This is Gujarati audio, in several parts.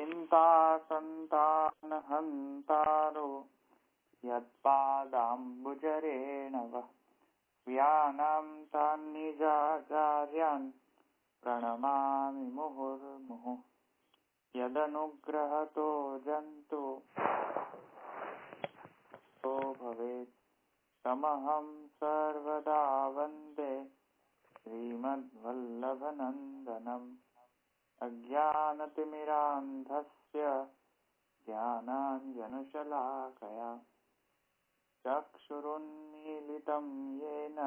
चिन्ता सन्तानहन्तारो यत्पादाम्बुजरेणव व्यानां तान्निजाचार्यान् प्रणमामि मुहुर्मुहुः यदनुग्रहतो जन्तु तो भवेत् तमहं सर्वदा वन्दे श्रीमद्वल्लभनन्दनम् अज्ञानतिमिरान्धस्य ज्ञानाञ्जनशलाकया चक्षुरुन्मीलितं येन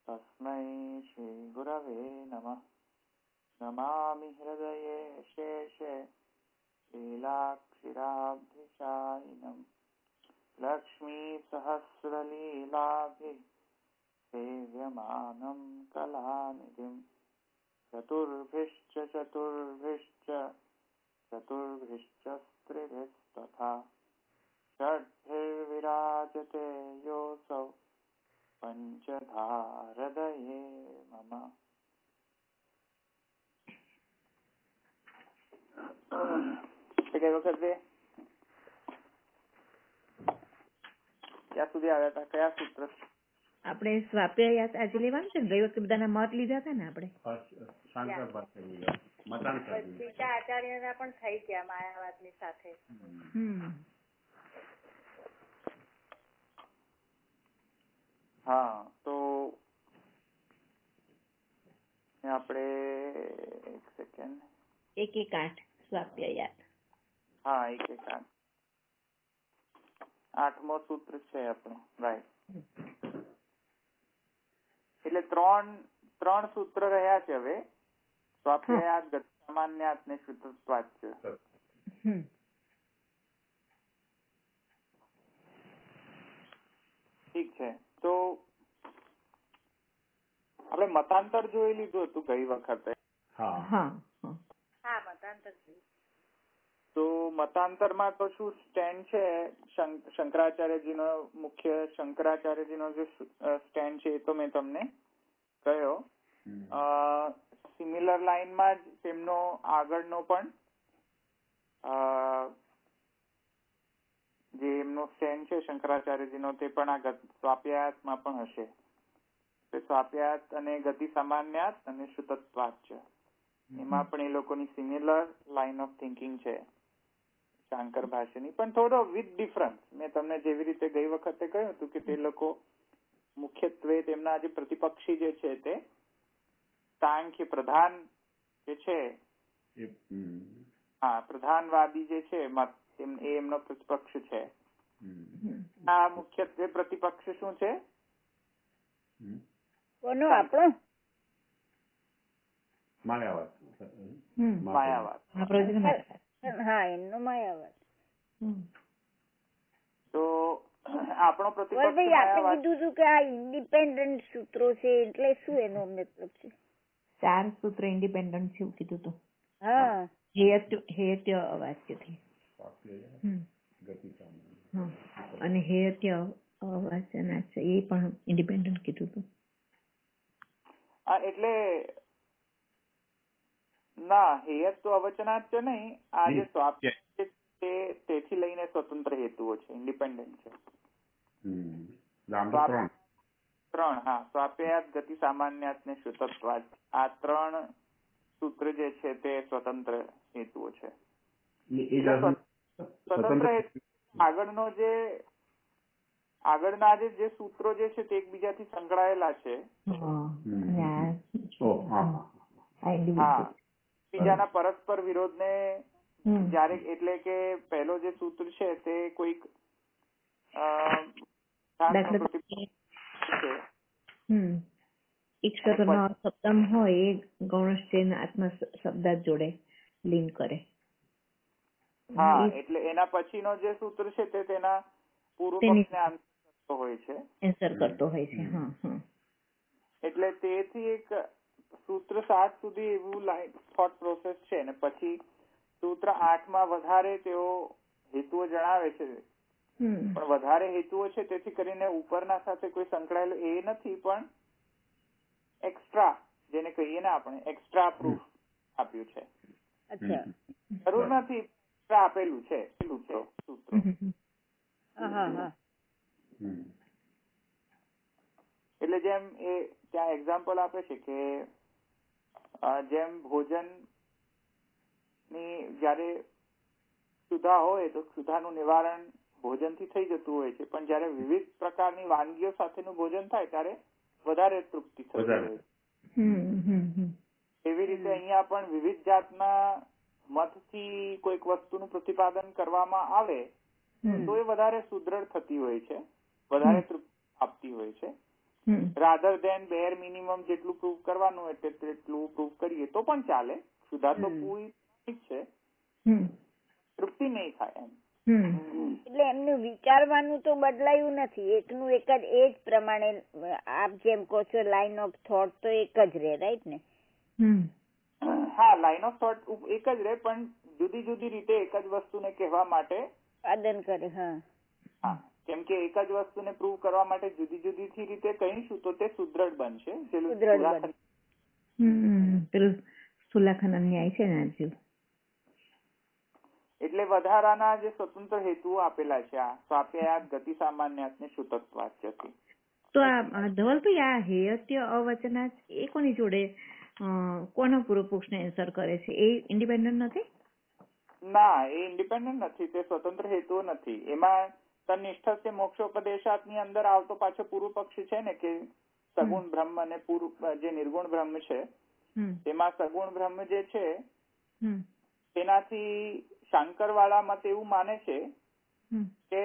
तस्मै श्रीगुरवे नमः। नमामि हृदये शेषे लीलाक्षिराब्धिशायिनम् लक्ष्मीसहस्रलीलाभिः सेव्यमानं कलानिधिम् चतुर्भिश्च स्त्रिभिस्तथा षड्भिर्विराजते योऽसौ पञ्चधा हृदये मम। વખતે ક્યાં સુધી આવ્યા હતા? કયા સૂત્ર? આપણે સ્વાપ્યાયાત આજે લેવાનું છે ને? ગઈ વખતે બધાના મત લીધા હતા ને આપણે. આચાર્યના પણ થઈ ગયા માયાવાદની સાથે. હા, તો આપણે એક સેકન્ડ 1-1-8 સ્વાપ્યાયાત. હા, 1-1-8 8મો સૂત્ર છે આપણું, રાઈટ. એટલે ત્રણ સૂત્ર રહ્યા છે હવે. સ્વાપ્યાયાત, ગતિસામાન્યાત ને શ્રુતત્વાચ્ય. ઠીક છે, તો આપણે મતાંતર જોઈ લીધું હતું ગઈ વખતે. તો મતાંતરમાં તો શું સ્ટેન્ડ છે? શંકરાચાર્યજીનો મુખ્ય શંકરાચાર્યજીનો જે સ્ટેન્ડ છે એ તો મેં તમને કહ્યો. સિમિલર લાઈનમાં જ તેમનો આગળનો પણ જે એમનો સ્ટેન્ડ છે શંકરાચાર્યજીનો તે પણ આ સ્વાપ્યાયાતમાં પણ હશે. સ્વાપ્યાયાત અને ગતિ સામાન્યાત અને શ્રુતત્વાચ્ય એમાં પણ એ લોકોની સિમિલર લાઈન ઓફ થિંકિંગ છે શાંકર ભાષ્યની, પણ થોડો વિથ ડિફરન્સ. મેં તમને જેવી રીતે ગઈ વખતે કહ્યું હતું કે તે લોકો મુખ્યત્વે તેમના જે પ્રતિપક્ષી જે છે તે સાંખ્ય પ્રધાન જે છે, હા પ્રધાનવાદી જે છે મત, એ એમનો પ્રતિપક્ષ છે. આ મુખ્યત્વે પ્રતિપક્ષ શું છે? માયાવાદ. હા, એમનો માયાવાદ. તો આપણો પ્રતિપક્ષ આપણે કીધું હતું કે આ ઇન્ડિપેન્ડન્ટ સૂત્રો છે એટલે શું એનો મતલબ છે? 4 સૂત્ર ઇન્ડિપેન્ડન્ટ છે એવું કીધું હતું. હા, હેયત્ય અવાચ્યથી અને હેયત્ય અવાચ્યના છે એ પણ ઇન્ડિપેન્ડન્ટ કીધું હતું. એટલે ના, હેયત તો અવચનાચ્ય નહીં. આ જે સ્વાપ્ય તેથી લઈને સ્વતંત્ર હેતુઓ છે, ઇન્ડિપેન્ડન્ટ છે. 3 હા, સ્વાપ્યાયાત, ગતિ સામાન્યાત ને શ્રુતત્વાચ, આ 3 સૂત્ર જે છે તે સ્વતંત્ર હેતુઓ છે. સ્વતંત્ર હેતુ આગળના જે સૂત્રો જે છે તે એકબીજાથી સંકળાયેલા છે. બીજાના પરસ્પર વિરોધને જયારે, એટલે કે પહેલો જે સૂત્ર છે તે કોઈક સપ્તમ હોય એ ગૌણશ્ચેન આત્મ શબ્દ જોડે લિંક કરે. હા, એટલે એના પછીનો જે સૂત્ર છે તે તેના પૂર્વ પક્ષને આન્સર કરતો હોય છે. એટલે તેથી એક સૂત્ર 7 સુધી એવું થોટ પ્રોસેસ છે, અને પછી સૂત્ર 8માં વધારે તેઓ હેતુઓ જણાવે છે, પણ વધારે હેતુઓ છે તેથી કરીને ઉપરના સાથે કોઈ સંકળાયેલું એ નથી, પણ એક્સ્ટ્રા જેને કહીએ ને આપણે એક્સ્ટ્રા પ્રૂફ આપ્યું છે. અચ્છા. જરૂર નથી, આપેલું છે સૂત્રો. એટલે જેમ એ ત્યાં એક્ઝામ્પલ આપે છે કે જેમ ભોજન ની જયારે ક્ષુધા હોય તો ક્ષુધાનું નિવારણ ભોજનથી થઈ જતું હોય છે, પણ જયારે વિવિધ પ્રકારની વાનગીઓ સાથેનું ભોજન થાય ત્યારે વધારે તૃપ્તિ થતી હોય છે. એવી રીતે અહીંયા પણ વિવિધ જાતના મતથી કોઈક વસ્તુનું પ્રતિપાદન કરવામાં આવે તો એ વધારે સુદ્રઢ થતી હોય છે, વધારે તૃપ્તિ આપતી હોય છે. રાધર દેન બેર મિનિમમ જેટલું પ્રૂવ કરવાનું હોય તેટલું પ્રૂવ કરીએ તો પણ ચાલે. ક્ષુધા તો પૂરી છે, તૃપ્તિ નહીં થાય એમ. એટલે એમનું વિચારવાનું તો બદલાયું નથી, એકનું એક જ એ જ પ્રમાણે આપ જેમ કહો છો લાઈન ઓફ થોટ તો એક જ રહે, રાઈટ ને? હા, લાઈન ઓફ થોટ એક જ રહે, પણ જુદી જુદી રીતે એક જ વસ્તુને કહેવા માટે આદન કરે. હા, કેમ કે એક જ વસ્તુને પ્રૂવ કરવા માટે જુદી જુદી રીતે કહીશું તો તે સુદ્રઢ બનશે. સુલાખન ન્યાય છે ને હજુ. એટલે વધારાના જે સ્વતંત્ર હેતુઓ આપેલા છે આ સ્વાપ્યાયાત, ગતિ સામાન્યાત ને શ્રુતત્વાચ્યથી. તો આ ધવલભાઈ આ હેયત્ય અવચનાચ એ કોની જોડે કોનો પૂર્વ પક્ષને એન્સર કરે છે? એ ઇન્ડિપેન્ડન્ટ નથી? ના, એ ઇન્ડિપેન્ડન્ટ નથી, તે સ્વતંત્ર હેતુઓ નથી. એમાં તનિષ્ઠસ્ય મોક્ષોપદેશાત ની અંદર આવતો પાછો પૂર્વ પક્ષ છે ને કે સગુણ બ્રહ્મ અને જે નિર્ગુણ બ્રહ્મ છે તેમાં સગુણ બ્રહ્મ જે છે તેનાથી શાંકર વાળા મત એવું માને છે કે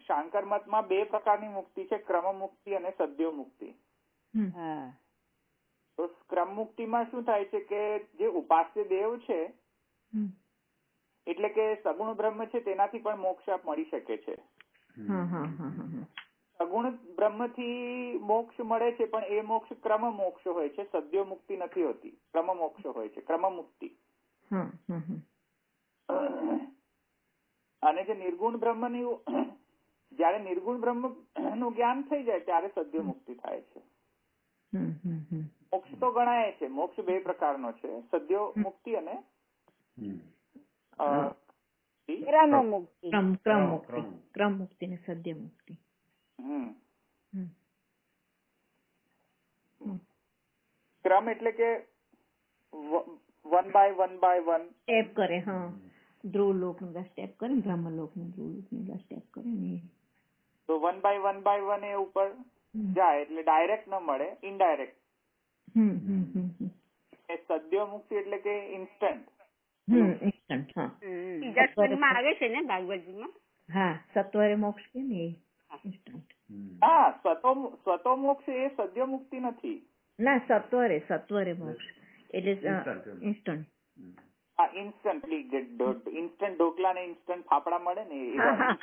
શાંકર મતમાં બે પ્રકારની મુક્તિ છે, ક્રમ મુક્તિ અને સદ્યો મુક્તિ. તો ક્રમ મુક્તિમાં શું થાય છે કે જે ઉપાસ્ય દેવ છે એટલે કે સગુણ બ્રહ્મ છે તેનાથી પણ મોક્ષ મળી શકે છે. સગુણ બ્રહ્મ થી મોક્ષ મળે છે પણ એ મોક્ષ ક્રમ મોક્ષ હોય છે, સદ્યો મુક્તિ નથી હોતી, ક્રમ મોક્ષ હોય છે, ક્રમ મુક્તિ. અને જે નિર્ગુણ બ્રહ્મ ની જયારે નિર્ગુણ બ્રહ્મ નું જ્ઞાન થઈ જાય ત્યારે સદ્યો મુક્તિ થાય છે. મોક્ષ તો ગણાય છે, મોક્ષ બે પ્રકારનો છે, સદ્યો મુક્તિ અને ક્રમ મુક્તિ ને સદ્ય મુક્તિ. ક્રમ એટલે કે વન બાય વન સ્ટેપ કરે. ધ્રુવ લોક નું સ્ટેપ કરે ને, બ્રહ્મ લોક નું ધ્રુવ લોક નું સ્ટેપ કરે ને. તો વન બાય વન એ ઉપર જાય એટલે ડાયરેક્ટ ન મળે, ઇનડાયરેક્ટ. સદ્યો મુક્તિ એટલે કે ઇન્સ્ટન્ટ. આવે છે ને ભાગવતજીમાં. હા, સત્વરે મોક્ષ કે ને ઇન્સ્ટન્ટ. હા, સ્વતો મોક્ષ એ સદ્યો મુક્તિ નથી. ના, સત્વરે મોક્ષ એટલે ઇન્સ્ટન્ટ. હા, ઇન્સ્ટન્ટલી ઇન્સ્ટન્ટ ઢોકલા ને ઇન્સ્ટન્ટ ફાફડા મળે ને એવા.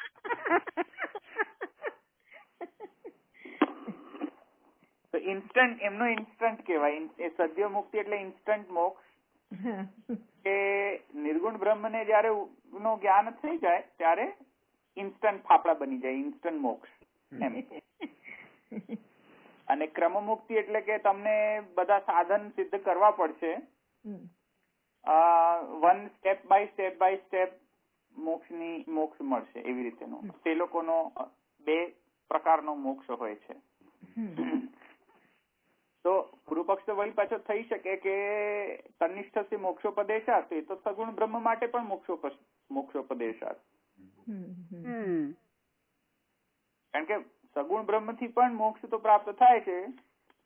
તો ઇન્સ્ટન્ટ એમનો ઇન્સ્ટન્ટ કહેવાય. એ સદ્યો મુક્તિ એટલે ઇન્સ્ટન્ટ મોક્ષ. કે નિર્ગુણ બ્રહ્મ ને જયારે નો જ્ઞાન થઈ જાય ત્યારે ઇન્સ્ટન્ટ ફાફડા બની જાય, ઇન્સ્ટન્ટ મોક્ષ એમ. અને ક્રમ મુક્તિ એટલે કે તમને બધા સાધન સિદ્ધ કરવા પડશે, વન સ્ટેપ બાય સ્ટેપ મોક્ષ મળશે એવી રીતેનો. તે લોકોનો બે પ્રકારનો મોક્ષ હોય છે. તો પૂર્વ પક્ષ તો વળી પાછો થઈ શકે કે તનિષ્ઠસ્ય મોક્ષોપદેશાત, એ તો સગુણ બ્રહ્મ માટે પણ મોક્ષોપદેશાત. કારણ કે સગુણ બ્રહ્મ થી પણ મોક્ષ તો પ્રાપ્ત થાય છે,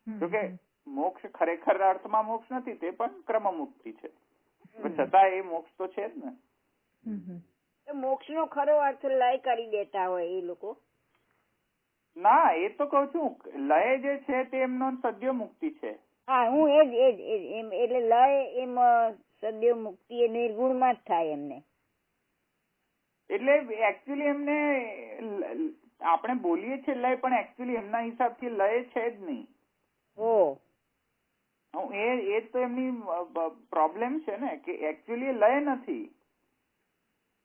જોકે મોક્ષ ખરેખર અર્થમાં મોક્ષ નથી, તે પણ ક્રમ મુક્તિ છે, છતાં એ મોક્ષ તો છે જ ને. મોક્ષ નો ખરો અર્થ લય કરી દેતા હોય એ લોકો. ના, એ તો કઉ છું, લય જે છે તે એમનો સદ્યો મુક્તિ છે. હા, હું એજ એટલે લય એમ સદ્યો મુક્તિ એ નિર્ગુણ માં જ થાય એમને. એટલે એકચ્યુઅલી એમને આપણે બોલીએ છીએ લય, પણ એકચ્યુઅલી એમના હિસાબથી લય છે જ નહીં. એ તો એમની પ્રોબ્લેમ છે ને કે એકચ્યુઅલી લય નથી.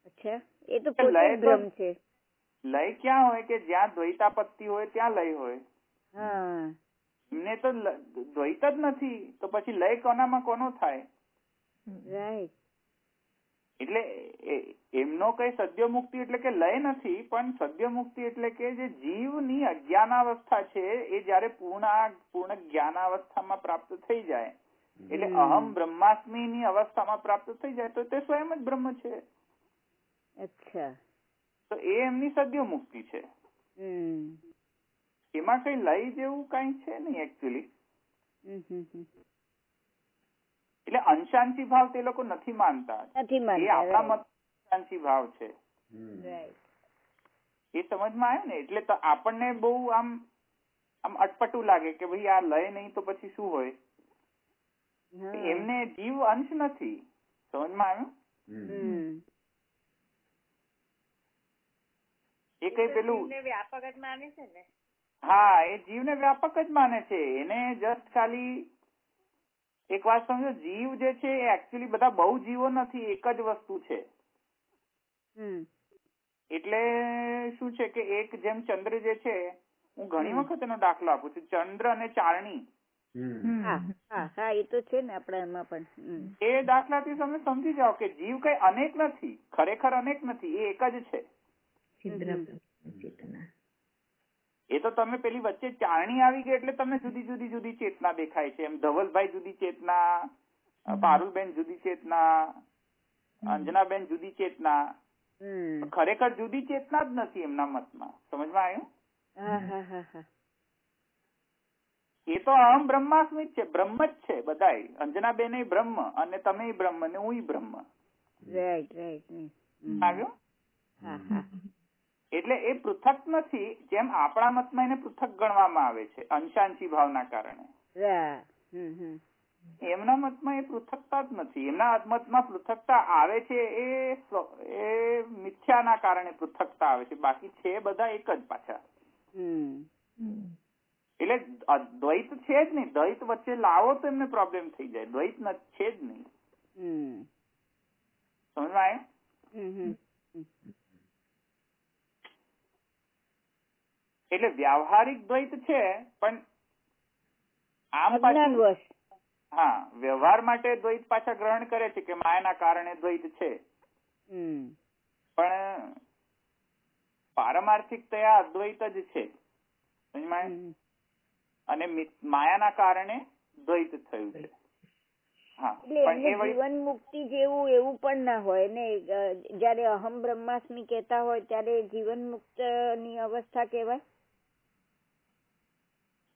અચ્છા, એ તો પોતે બ્રહ્મ છે. લય ક્યાં હોય કે જ્યાં દ્વૈતાપત્તિ હોય ત્યાં લય હોય. એમને તો દ્વૈત જ નથી, તો પછી લય કોનામાં કોનો થાય? રાઈટ. એટલે એમનો કઈ સદ્ય મુક્તિ એટલે કે લય નથી, પણ સદ્ય મુક્તિ એટલે કે જે જીવની અજ્ઞાનાવસ્થા છે એ જયારે પૂર્ણ જ્ઞાનાવસ્થામાં પ્રાપ્ત થઈ જાય, એટલે અહમ બ્રહ્માસ્મિ ની અવસ્થામાં પ્રાપ્ત થઈ જાય તો તે સ્વયં જ બ્રહ્મ છે. અચ્છા. તો એ એમની સદ્ય મુક્તિ છે. એમાં કઈ લય જેવું કઈ છે નહીં એકચ્યુઅલી. એટલે અંશાંશી ભાવ તે લોકો નથી માનતા. એ આપણા મત અંશાંશી ભાવ છે. એ સમજમાં આવે ને, એટલે તો આપણને બહુ આમ અટપટું લાગે કે ભાઈ આ લય નહીં તો પછી શું હોય. એમને જીવ અંશ નથી. સમજમાં આવ્યું? એ કઈ પેલું વ્યાપક જ માને છે ને. હા, એ જીવને વ્યાપક જ માને છે. એને જસ્ટ ખાલી એક વાત સમજો, જીવ જે છે એ એકચ્યુઅલી બધા બહુ જીવો નથી, એક જ વસ્તુ છે. એટલે શું છે કે એક જેમ ચંદ્ર જે છે, હું ઘણી વખત એનો દાખલો આપું છું, ચંદ્ર અને ચારણી. હા, એ તો છે ને આપણા એમાં પણ. એ દાખલાથી તમે સમજી જાઓ કે જીવ કઈ અનેક નથી, ખરેખર અનેક નથી, એ એક જ છે. એ તો તમે પેલી વચ્ચે ચારણી આવી ગઈ એટલે તમને જુદી ચેતના દેખાય છે. એમ ધવલભાઈ જુદી ચેતના, પારુલબેન જુદી ચેતના, અંજનાબેન જુદી ચેતના. ખરેખર જુદી ચેતના જ નથી એમના મતમાં. સમજમાં આવ્યું? એ તો અહમ બ્રહ્માસ્મિ જ છે, બ્રહ્મ જ છે બધાય. અંજનાબેન બ્રહ્મ અને તમે બ્રહ્મ ને હું બ્રહ્મ. આવ્યું? એટલે એ પૃથક નથી, જેમ આપણા મતમાં એને પૃથક ગણવામાં આવે છે અંશાંશી ભાવના કારણે. એમના મતમાં એ પૃથકતા જ નથી. એમના મતમાં પૃથકતા આવે છે એ મિથ્યાના કારણે પૃથકતા આવે છે, બાકી છે બધા એક જ પાછા. એટલે દ્વૈત છે જ નહીં. દ્વૈત વચ્ચે લાવો તો એમને પ્રોબ્લેમ થઈ જાય. દ્વૈત છે જ નહીં. સમજમાં આવ્યું? એટલે વ્યાવહારિક દ્વૈત છે, પણ આમ પાછું હા વ્યવહાર માટે દ્વૈત પાછા ગ્રહણ કરે છે કે માયાના કારણે દ્વૈત છે, પણ પારમાર્થિકતયા અદ્વૈત જ છે. અને માયાના કારણે દ્વૈત થયું છે. જીવન મુક્તિ જેવું એવું પણ ના હોય ને. જયારે અહમ બ્રહ્માસ્મિ કહેતા હોય ત્યારે જીવન મુક્ત ની અવસ્થા કહેવાય.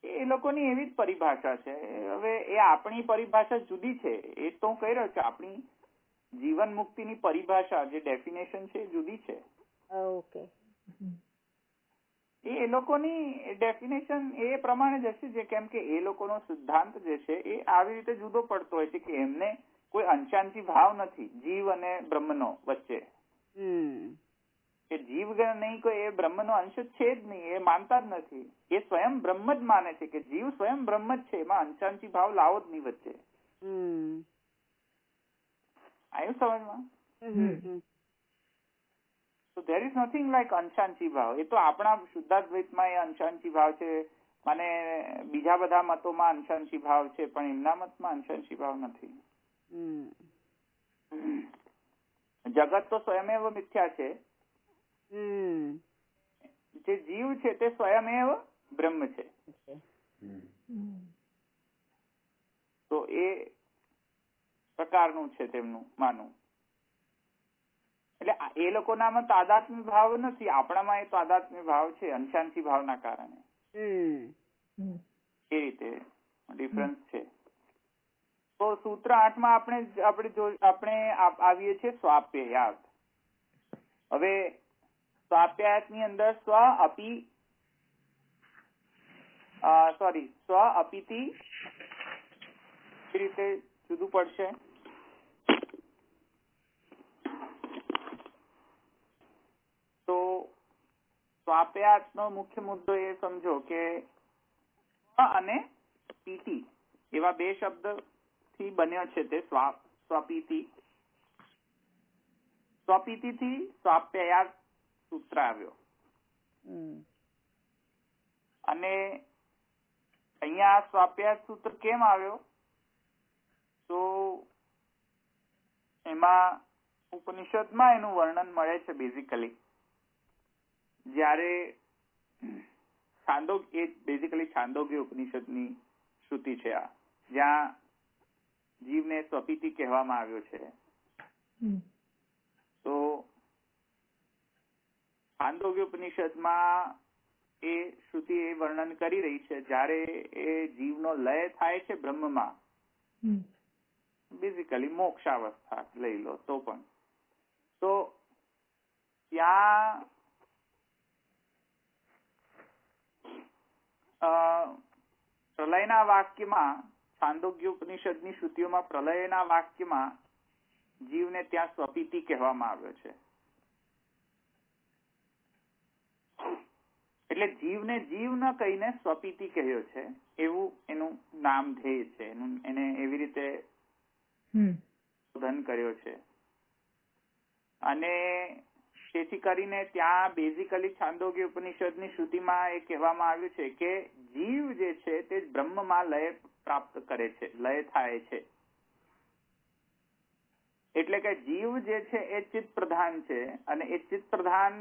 એ લોકોની એવી જ પરિભાષા છે. હવે એ આપણી પરિભાષા જુદી છે. એ તો હું કહી રહ્યો છું, આપણી જીવન મુક્તિની પરિભાષા જે ડેફિનેશન છે એ જુદી છે. ઓકે. એ લોકોની ડેફિનેશન એ પ્રમાણે જ હશે, કેમ કે એ લોકોનો સિદ્ધાંત જે છે એ આવી રીતે જુદો પડતો હોય છે કે એમને કોઈ અંશાંશી ભાવ નથી જીવ અને બ્રહ્મનો વચ્ચે. કે જીવ નહીં કોઈ એ બ્રહ્મનો અંશ છે જ નહીં, એ માનતા જ નથી. એ સ્વયં બ્રહ્મ જ માને છે કે જીવ સ્વયં બ્રહ્મ જ છે, એમાં અંશાંશી ભાવ લાવો જ નહીં વચ્ચે. આવ્યું સમજમાં? So there is nothing like અંશાંશી ભાવ. એ તો આપણા શુદ્ધાદ્વૈતમાં એ અંશાંશી ભાવ છે, અને બીજા બધા મતોમાં અંશાંશી ભાવ છે, પણ એમના મતમાં અંશાંશી ભાવ નથી. જગત તો સ્વયમેવ મિથ્યા છે. જે જીવ છે તે સ્વયમેવ બ્રહ્મ છે. તો એ પ્રકારનું છે તેમનું માનવું. એટલે એ લોકોનામાં તાદાત્મ્ય ભાવ નથી, આપણામાં એ તાદાત્મ્ય ભાવ છે અંશાંશી ભાવના કારણે. એ રીતે ડિફરન્સ છે. તો સૂત્ર 8 માં આપણે આવીએ છીએ સ્વાપ્યયાત. હવે સ્વાપ્યાયાત ની અંદર સ્વ અપિતિ એ રીતે જુદું પડશે. તો સ્વાપ્યાયાત નો મુખ્ય મુદ્દો એ સમજો કે અને પીતિ એવા બે શબ્દ થી બન્યો છે તે સ્વપીતિ. સ્વપીતિ થી સ્વાપ્યાયાત સૂત્ર આવ્યો. અને અહીંયા સ્વાપ્યાયાત સૂત્ર કેમ આવ્યો? તો એમાં ઉપનિષદમાં એનું વર્ણન મળે છે બેઝિકલી. જ્યારે છાંદોગ્ય ઉપનિષદની શ્રુતિ છે આ, જ્યાં જીવને સ્વપીતિ કહેવામાં આવ્યો છે. તો છાંદોગ્ય ઉપનિષદમાં એ શ્રુતિ એ વર્ણન કરી રહી છે જ્યારે એ જીવનો લય થાય છે બ્રહ્મમાં, બેઝિકલી મોક્ષાવસ્થા લઈ લો તો પણ, તો ત્યાં પ્રલયના વાક્યમાં, છાંદોગ્ય ઉપનિષદની શ્રુતિઓમાં પ્રલયના વાક્યમાં જીવને ત્યાં સ્વપીતિ કહેવામાં આવ્યો છે. એટલે જીવને જીવ ન કહીને સ્વપીતિ કહ્યો છે, એવું એનું નામ ધ્યેય છે. એને એવી રીતે શોધન કર્યો છે. અને તેથી કરીને ત્યાં બેઝિકલી છાંદોગ્ય ઉપનિષદની શ્રુતિમાં એ કહેવામાં આવ્યું છે કે જીવ જે છે તે બ્રહ્મમાં લય પ્રાપ્ત કરે છે, લય થાય છે. એટલે કે જીવ જે છે એ ચિત્ત પ્રધાન છે, અને એ ચિત્ત પ્રધાન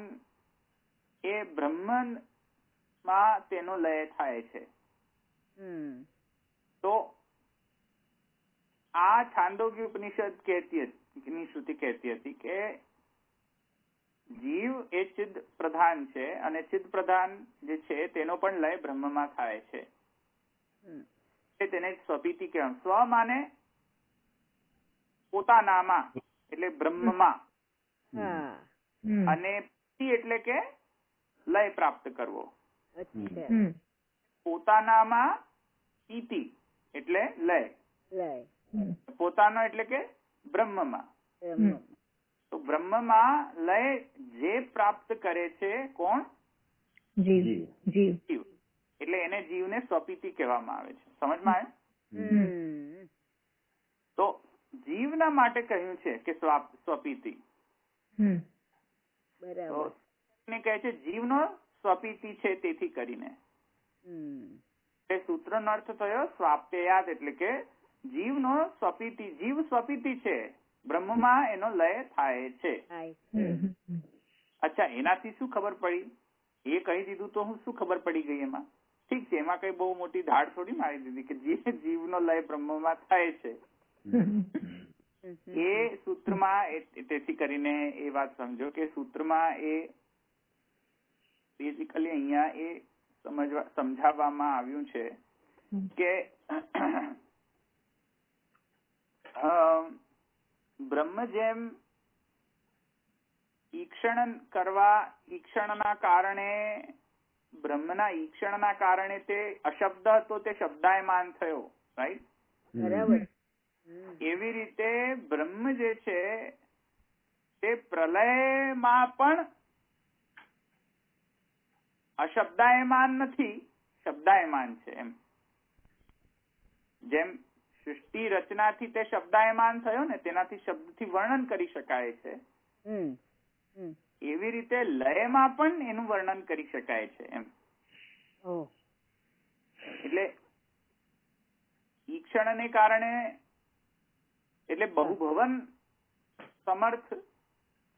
એ બ્રહ્મમાં તેનો લય થાય છે. તો આ છાંદોગ્ય ઉપનિષદ ની શ્રુતિ કહેતી હતી કે જીવ એ ચિદ પ્રધાન છે, અને ચિદ પ્રધાન જે છે તેનો પણ લય બ્રહ્મમાં થાય છે. તેને સ્વપીતિ કહેવાય. સ્વ માને પોતાનામાં એટલે બ્રહ્મમાં, અને પીતિ એટલે કે લય પ્રાપ્ત કરવો. પોતાનામાં પીતિ એટલે લય, પોતાનો એટલે કે બ્રહ્મમાં. તો બ્રહ્મમાં લય જે પ્રાપ્ત કરે છે કોણ? જીવ. એટલે એને જીવને સ્વપીતિ કહેવામાં આવે છે. સમજમાં આવે? તો જીવના માટે કહ્યું છે કે સ્વપીતિ. બરાબર. કહે છે જીવનો સ્વપીતિ છે તેથી કરીને. એ સૂત્રનો અર્થ થયો સ્વાપ્યયાદ, એટલે કે જીવનો સ્વપીતિ. જીવ સ્વપીતિ છે, બ્રહ્મમાં એનો લય થાય છે. અચ્છા, એનાથી શું ખબર પડી? એ કહી દીધું તો શું ખબર પડી ગઈ એમાં? ઠીક છે, એમાં કઈ બહુ મોટી ધાડ થોડી મારી દીધી કે જીવનો લય બ્રહ્મમાં થાય છે. એ સૂત્રમાં તેથી કરીને એ વાત સમજો કે સૂત્રમાં એ બેઝિકલી અહીંયા એ સમજાવવામાં આવ્યું છે કે બ્રહ્મ જેમ ઈક્ષણના કારણે, બ્રહ્મના ઈક્ષણના કારણે તે અશબ્દ હતો, તે શબ્દાયમાન થયો, રાઈટ? બરાબર. એવી રીતે બ્રહ્મ જે છે તે પ્રલયમાં પણ અશબ્દાયમાન નથી, શબ્દાયમાન છે. એમ જેમ સૃષ્ટિ રચનાથી તે શબ્દાયમાન થયો ને, તેનાથી શબ્દથી વર્ણન કરી શકાય છે, એવી રીતે લયમાં પણ એનું વર્ણન કરી શકાય છે. એમ એટલે ઈક્ષણને કારણે, એટલે બહુભવન સમર્થ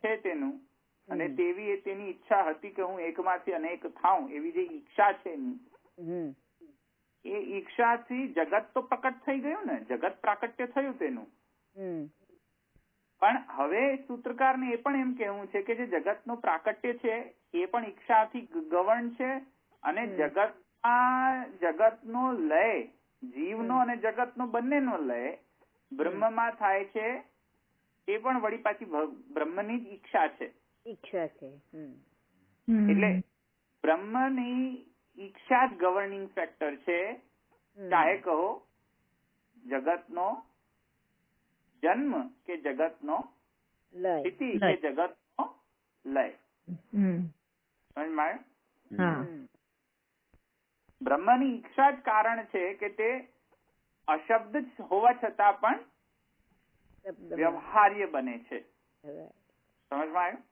છે તેનું, અને તેવી તેની ઈચ્છા હતી કે હું એકમાંથી અનેક થાઉં, એવી જે ઈચ્છા છે એની, એ ઈચ્છાથી જગત તો પ્રકટ થઈ ગયું ને, જગત પ્રાકટ્ય થયું તેનું. પણ હવે સૂત્રકારને એ પણ એમ કહેવું છે કે જે જગતનું પ્રાકટ્ય છે એ પણ ઈચ્છાથી ગવણ છે, અને જગતનો લય, જીવનો અને જગતનો બંનેનો લય બ્રહ્મમાં થાય છે, એ પણ વળી પાછી બ્રહ્મની જ ઈચ્છા છે. એટલે બ્રહ્મની ઈચ્છા જ ગવર્નિંગ ફેક્ટર છે. ચાહે કહો જગતનો જન્મ કે જગતનો સ્થિતિ કે જગતનો લય. સમજમાં આવ્યું? બ્રહ્મની ઈચ્છા જ કારણ છે કે તે અશબ્દ હોવા છતાં પણ વ્યવહાર્ય બને છે. સમજમાં આવ્યું?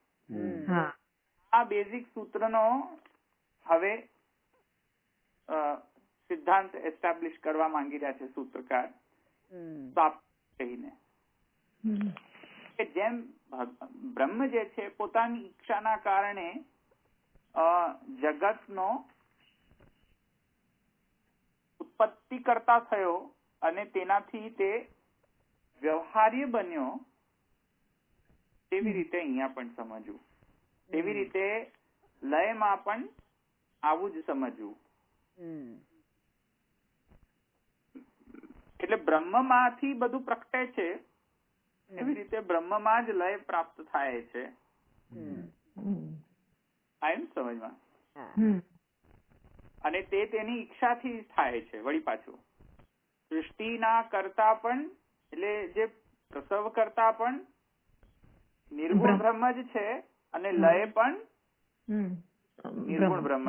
આ બેઝિક સૂત્રનો હવે સિદ્ધાંત એસ્ટાબ્લિશ કરવા માંગી રહ્યા છે સૂત્રકાર, કહીને. કે જેમ બ્રહ્મ જે છે પોતાની ઈચ્છાના કારણે જગતનો ઉત્પત્તિ કરતા થયો અને તેનાથી તે વ્યવહાર્ય બન્યો, તેવી રીતે અહીંયા પણ સમજવું. તેવી રીતે લયમાં પણ આવું જ સમજવું. એટલે બ્રહ્મમાંથી બધું પ્રગટે છે, એવી રીતે બ્રહ્મમાં જ લય પ્રાપ્ત થાય છે. એમ સમજમાં. અને તે તેની ઈચ્છાથી થાય છે. વળી પાછું સૃષ્ટિના કરતા પણ, એટલે જે પ્રસવ કરતા પણ નિર્ગુણ બ્રહ્મ જ છે અને લય પણ નિર્ગુણ બ્રહ્મ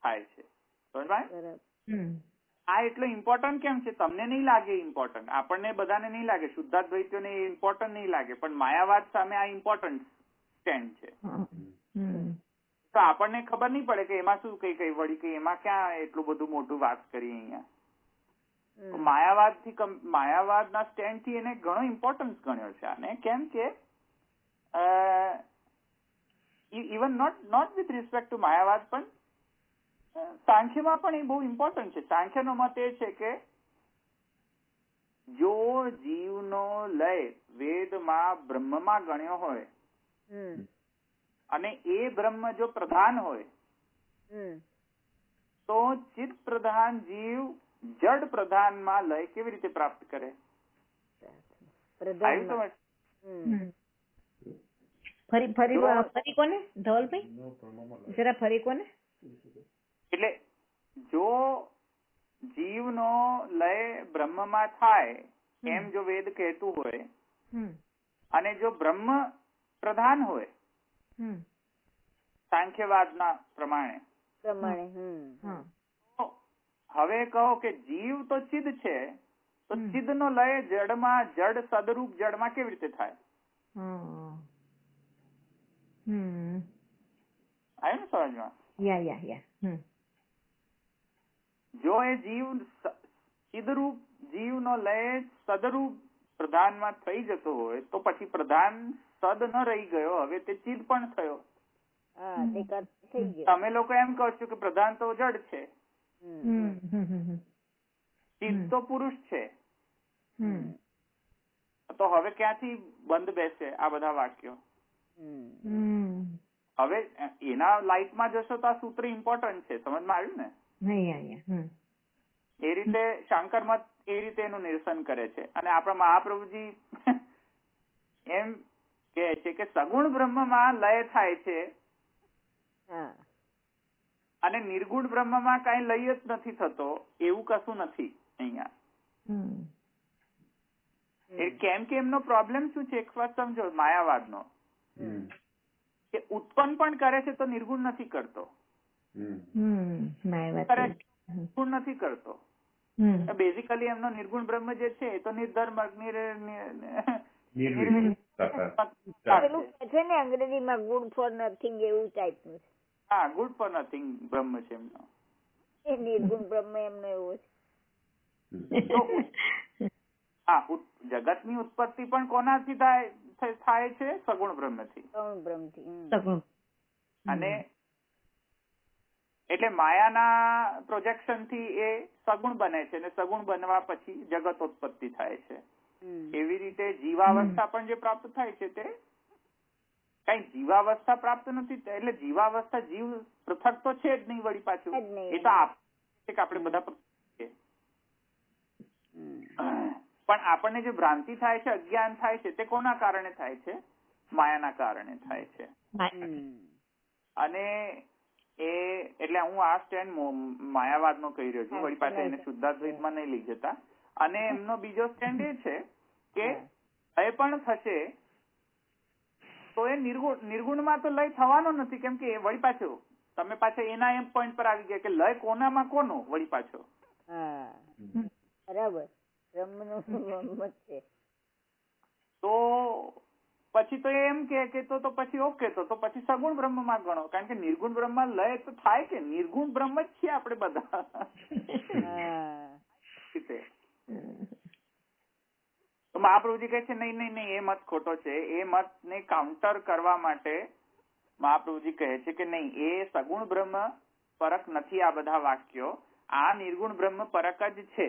થાય છે. સમજમાં? આ એટલું ઇમ્પોર્ટન્ટ કેમ છે? તમને નહીં લાગે ઇમ્પોર્ટન્ટ, આપણને બધાને નહીં લાગે, શુદ્ધાદ્વૈતીઓને ઇમ્પોર્ટન્ટ નહીં લાગે, પણ માયાવાદ સામે આ ઇમ્પોર્ટન્ટ સ્ટેન્ડ છે. તો આપણને ખબર નહીં પડે કે એમાં શું કઈ વળી કે એમાં ક્યાં એટલું બધું મોટું વાત કરી અહીંયા. માયાવાદના સ્ટેન્ડ થી એને ઘણો ઇમ્પોર્ટન્સ ગણ્યો છે આને. કેમ કે even not with respect to માયાવાદ, પણ સાંખ્યમાં પણ એ બહુ ઇમ્પોર્ટન્ટ છે. સાંખ્યનો મત એ છે કે જો જીવનો લય વેદમાં બ્રહ્મમાં ગણ્યો હોય અને એ બ્રહ્મ જો પ્રધાન હોય તો ચિત્ત પ્રધાન જીવ જડ પ્રધાનમાં લય કેવી રીતે પ્રાપ્ત કરે? ફરી કોને ધવલભાઈ જરા ફરી કોને? એટલે જો જીવનો લય બ્રહ્મમાં થાય એમ જો વેદ કહેતું હોય અને જો બ્રહ્મ પ્રધાન હોય સાંખ્યવાદના પ્રમાણે, હવે કહો કે જીવ તો ચિદ છે, તો ચિદનો લય જડમાં, જડ સદરૂપ જડમાં કેવી રીતે થાય? આવ્યું ને સમજમાં? જો એ જીવ ચિદરૂપ જીવનો લય સદરૂપ પ્રધાનમાં થઈ જતો હોય તો પછી પ્રધાન સદ ન રહી ગયો, હવે તે ચિદ પણ થયો. તમે લોકો એમ કહો છો કે પ્રધાન તો જડ છે, ચિદ તો પુરુષ છે, તો હવે ક્યાંથી બંધ બેસે આ બધા વાક્યો? હવે એના લાઈટમાં જશો તો આ સૂત્ર ઇમ્પોર્ટન્ટ છે. સમજમાં આવ્યું ને? એ રીતે શંકર મત એ રીતે એનું નિરસન કરે છે. અને આપણા મહાપ્રભુજી એમ કે છે કે સગુણ બ્રહ્મમાં લય થાય છે અને નિર્ગુણ બ્રહ્મમાં કઈ લય જ નથી થતો, એવું કશું નથી અહીંયા. કેમ કે એમનો પ્રોબ્લેમ શું છે એક વાત સમજો માયાવાદનો, કે ઉત્પન્ન પણ કરે છે તો નિર્ગુણ નથી કરતો, નિર્ગુણ નથી કરતો. બેઝિકલી એમનો નિર્ગુણ બ્રહ્મ જે છે એ તો નિર્ધર્મ અંગ્રેજીમાં ગુડ ફોર નથિંગ એવું ટાઈપનું છે. હા, ગુડ ફોર નથિંગ બ્રહ્મ છે એમનો. એ નિર્ગુણ બ્રહ્મ એમનો એવો છે. હા, જગતની ઉત્પત્તિ પણ કોનાથી થાય છે? સગુણ બ્રહ્મથી. અને એટલે માયાના પ્રોજેક્શન થી એ સગુણ બને છે અને સગુણ બનવા પછી જગત ઉત્પત્તિ થાય છે. એવી રીતે જીવાવસ્થા પણ જે પ્રાપ્ત થાય છે તે કઈ જીવાવસ્થા પ્રાપ્ત નથી. એટલે જીવાવસ્થા જીવ પૃથક તો છે જ નહીં. વળી પાછું એ તો આપણે બધા પણ આપણને જે ભ્રાંતિ થાય છે, અજ્ઞાન થાય છે, તે કોના કારણે થાય છે? માયાના કારણે થાય છે. અને એટલે હું આ સ્ટેન્ડ માયાવાદ નો કહી રહ્યો છું. વળી પાછા એને શુદ્ધાદ્વૈતમાં નહીં લઈ જતા. અને એમનો બીજો સ્ટેન્ડ એ છે કે લય પણ થશે તો એ નિર્ગુણમાં તો લય થવાનો નથી. કેમ કે વળી પાછો તમે પાછા એના એમ પોઈન્ટ પર આવી ગયા કે લય કોનામાં કોનો? વળી પાછો બરાબર છે. તો પછી તો એમ કે તો પછી ઓકે, તો પછી સગુણ બ્રહ્મમાં ગણો. કારણ કે નિર્ગુણ બ્રહ્મમાં લય તો થાય કે નિર્ગુણ બ્રહ્મ જ છીએ આપણે બધા. તો તો મહાપ્રભુજી કહે છે નહીં નહીં નહીં, એ મત ખોટો છે. એ મતને કાઉન્ટર કરવા માટે મહાપ્રભુજી કહે છે કે નહીં, એ સગુણ બ્રહ્મ પરક નથી. આ બધા વાક્યો આ નિર્ગુણ બ્રહ્મ પરક જ છે.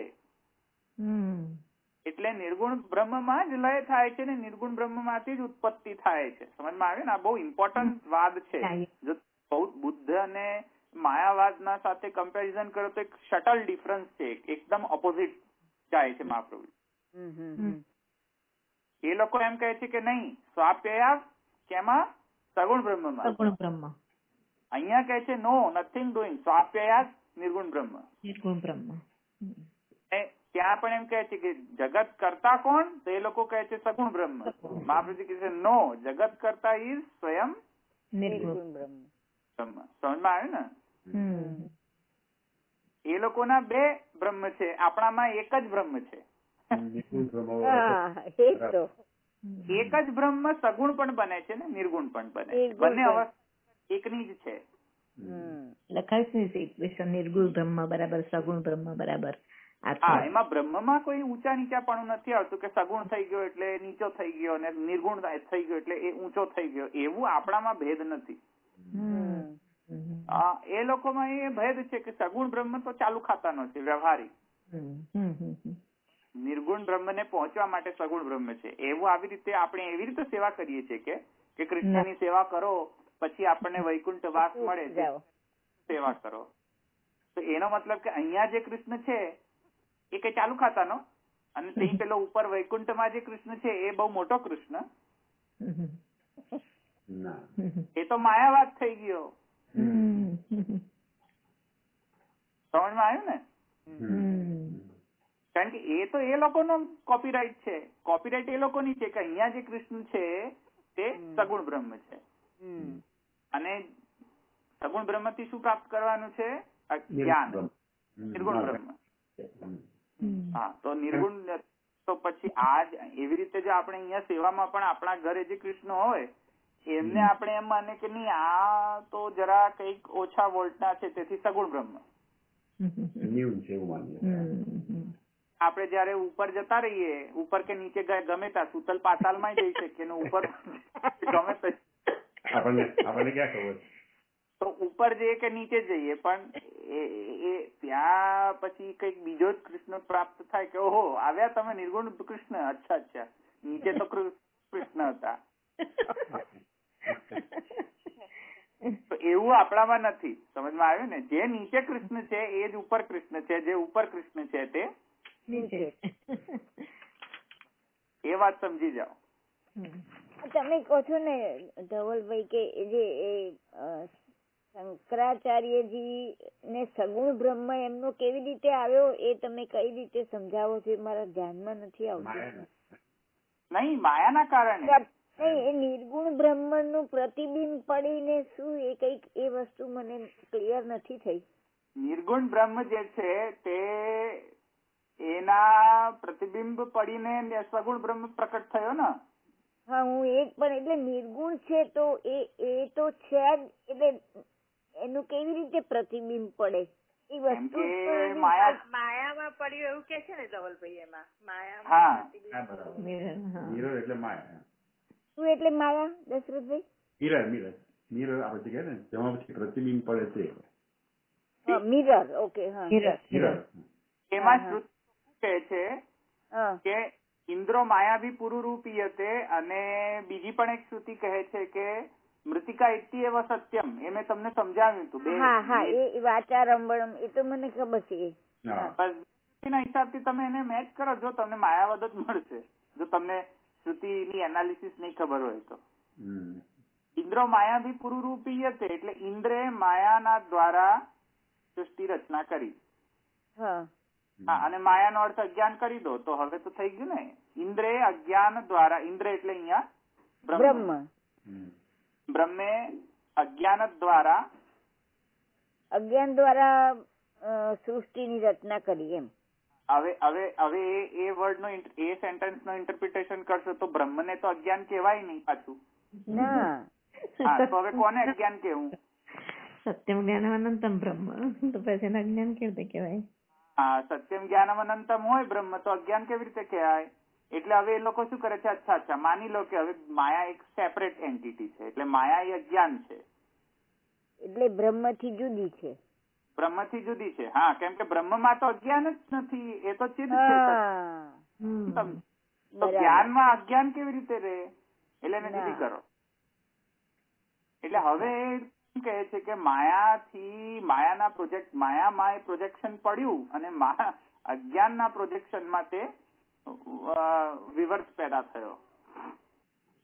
એટલે નિર્ગુણ બ્રહ્મમાં જ લય થાય છે ને નિર્ગુણ બ્રહ્મમાંથી જ ઉત્પત્તિ થાય છે. સમજમાં આવે ને? આ બહુ ઇમ્પોર્ટન્ટ વાત છે. જો બહુ બુદ્ધ અને માયાવાદના સાથે કમ્પેરિઝન કરો તો એક સટલ ડિફરન્સ છે, એકદમ ઓપોઝિટ જાય છે મહાપ્રભુ. એ લોકો એમ કહે છે કે નહીં, સ્વાપ્યયાસ કેમાં? સગુણ બ્રહ્મમાં. અહીંયા કહે છે નો, નથિંગ ડુઈંગ, સ્વાપ્યયાસ નિર્ગુણ બ્રહ્મ. ત્યાં પણ એમ કહે છે કે જગત કરતા કોણ? તો એ લોકો કહે છે સગુણ બ્રહ્મ. મહાપ્રભુજી કહે છે નો, જગત કરતા ઇઝ સ્વયં નિર્ગુણ બ્રહ્મ. સમજમાં આવ્યું ને? એ લોકોના બે બ્રહ્મ છે, આપણામાં એક જ બ્રહ્મ છે. એક જ બ્રહ્મ સગુણ પણ બને છે ને નિર્ગુણ પણ બને, બંને અવસ્થા એકની જ છે. લખાય છે ઇક્વેશન, નિર્ગુણ બ્રહ્મ બરાબર સગુણ બ્રહ્મ બરાબર. હા, એમાં બ્રહ્મમાં કોઈ ઊંચા નીચાપણું નથી આવતું કે સગુણ થઈ ગયો એટલે નીચો થઈ ગયો અને નિર્ગુણ થઈ ગયો એટલે એ ઊંચો થઈ ગયો. એવું આપણામાં ભેદ નથી. એ લોકોમાં એ ભેદ છે કે સગુણ બ્રહ્મ તો ચાલુ ખાતાનો છે, વ્યવહારિક. નિર્ગુણ બ્રહ્મને પહોંચવા માટે સગુણ બ્રહ્મ છે. એવું આવી રીતે આપણે એવી રીતે સેવા કરીએ છીએ કે કૃષ્ણની સેવા કરો પછી આપણને વૈકુંઠ વાસ મળે છે, સેવા કરો. તો એનો મતલબ કે અહીંયા જે કૃષ્ણ છે એ કઈ ચાલુ ખાતાનો, અને તે પેલો ઉપર વૈકુંઠમાં જે કૃષ્ણ છે એ બહુ મોટો કૃષ્ણ, એ તો માયાવાદ થઈ ગયો. સમજમાં આવ્યું ને? કારણ કે એ તો એ લોકોનો કોપીરાઇટ છે. કોપીરાઇટ એ લોકોની છે કે અહીંયા જે કૃષ્ણ છે તે સગુણ બ્રહ્મ છે, અને સગુણ બ્રહ્મ થી શું પ્રાપ્ત કરવાનું છે? જ્ઞાન. નિર્ગુણ બ્રહ્મ. હા, તો નિર્ગુણ તો પછી આ એવી રીતે જો આપણે અહીંયા સેવામાં પણ આપણા ઘરે જે કૃષ્ણ હોય એમને આપણે એમ માને કે નહીં, આ તો જરા કઈક ઓછા વોલ્ટના છે તેથી સગુણ બ્રહ્મ. આપણે જયારે ઉપર જતા રહીએ, ઉપર કે નીચે ગમે ત્યાં સુતલ પાતાલમાં જઈ શકીએ ને ઉપર ગમે આપણને ક્યાં ખબર, તો ઉપર જઈએ કે નીચે જઈએ પણ એ ત્યાં પછી કઈક બીજો જ કૃષ્ણ પ્રાપ્ત થાય કે ઓહો આવ્યા તમે નિર્ગુણ કૃષ્ણ, અચ્છા અચ્છા, નીચે તો કૃષ્ણ હતા. તો એવું આપણામાં નથી. સમજમાં આવ્યું ને? જે નીચે કૃષ્ણ છે એ જ ઉપર કૃષ્ણ છે, જે ઉપર કૃષ્ણ છે તે નીચે. એ વાત સમજી જાઓ. તમે કહો છો ને ધવલભાઈ કે જે શંકરાચાર્યજી ને સગુણ બ્રહ્મ એમનો કેવી રીતે આવ્યો એ તમે કઈ રીતે સમજાવો છો? મારા ધ્યાનમાં નથી આવતું. નહીં, માયાના કારણે એ નિર્ગુણ બ્રહ્મ નું પ્રતિબિંબ પડીને શું એ કઈક એ વસ્તુ મને ક્લિયર નથી થઈ. નિર્ગુણ બ્રહ્મ જે છે તે એના પ્રતિબિંબ પડીને સગુણ બ્રહ્મ પ્રકટ થયો ને. હા, હું એક પણ એટલે નિર્ગુણ છે તો એ તો છે જ, એટલે એનું કેવી રીતે પ્રતિબિંબ પડે એ વસ્તુ માયામાં પડ્યું એવું કે છે ને ધવલભાઈ? એમાં માયા મિરર એટલે માયા. શું એટલે માયા દશરથભાઈ? મિરર આપણે કહે ને જેમાં પછી પ્રતિબિંબ પડે છે. મિરર. ઓકે. હા, મિરર. એમાં શ્રુતિ કહે છે કે ઇન્દ્રો માયાભી પુરુરૂપીયતે, અને બીજી પણ એક શ્રુતિ કહે છે કે મૃતિકા ઇત્યેવ સત્યમ. એ મેં તમને સમજાવ્યું હતું. હા, એ વાચારંભણમ એ તો મને ખબર છે. એના હિસાબથી તમે એને મેચ કરો, જો તમને માયાવાદ જ મળશે. જો તમને શ્રુતિની એનાલિસિસ નહીં ખબર હોય તો. ઇન્દ્રો માયાભી પુરુરૂપીયતે એટલે ઇન્દ્રે માયાના દ્વારા સૃષ્ટિ રચના કરી. હા, અને માયાનો અર્થ અજ્ઞાન કરી દો તો હવે તો થઈ ગયું ને. ઇન્દ્રે અજ્ઞાન દ્વારા, ઇન્દ્ર એટલે અહીંયા બ્રહ્મ, બ્રહ્મે અજ્ઞાન દ્વારા સૃષ્ટિની રચના કરી એમ. હવે એ વર્ડ નો એ સેન્ટેન્સ નો ઇન્ટરપ્રિટેશન કરશો તો બ્રહ્મને તો અજ્ઞાન કહેવાય નહીં પાછું. ના. તો હવે કોને અજ્ઞાન કેવું? સત્યમ જ્ઞાનમ અનંતમ બ્રહ્મ, તો પછી એને અજ્ઞાન કેવી રીતે કહેવાય? હા, સત્યમ જ્ઞાનમ અનંતમ હોય બ્રહ્મ તો અજ્ઞાન કેવી રીતે કહેવાય? એટલે હવે એ લોકો શું કરે છે, અચ્છા માની લો કે હવે માયા એક સેપરેટ એન્ટિટી છે, એટલે માયા એ અજ્ઞાન છે, એટલે બ્રહ્મથી જુદી છે. બ્રહ્મથી જુદી છે. હા, કેમ કે બ્રહ્મમાં તો અજ્ઞાન જ નથી, એ તો ચિત્ત છે. તો જ્ઞાનમાં અજ્ઞાન કેવી રીતે રહે? એટલે એને જુદી કરો. એટલે હવે એમ કહે છે કે માયામાં એ પ્રોજેક્શન પડ્યું અને અજ્ઞાનના પ્રોજેક્શનમાં તે વિવર્ત પેદા થયો.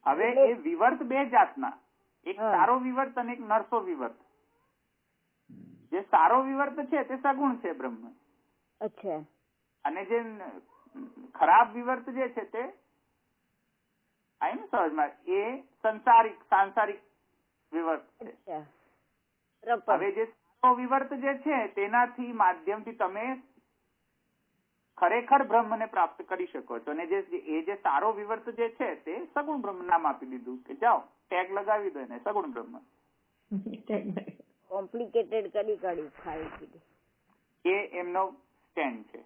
હવે એ વિવર્ત બે જાતના, એક સારો વિવર્ત અને એક નરસો વિવર્ત. જે સારો વિવર્ત છે તે સગુણ છે બ્રહ્મ. અચ્છા. અને જે ખરાબ વિવર્ત જે છે તે આઈ ને સમજમાં, એ સાંસારિક વિવર્ત છે. હવે જે સારો વિવર્ત જે છે તેનાથી માધ્યમથી તમે ખરેખર બ્રહ્મને પ્રાપ્ત કરી શકો છો. અને જે સારો વિવર્ત જે છે તે સગુણ બ્રહ્મ નામ આપી દીધું કે જાઓ ટેગ લગાવી દો એને સગુણ બ્રહ્મ. કોમ્પ્લિકેટેડ કરી ખાઈ કીધું એ એમનો સ્ટેન્ડ છે.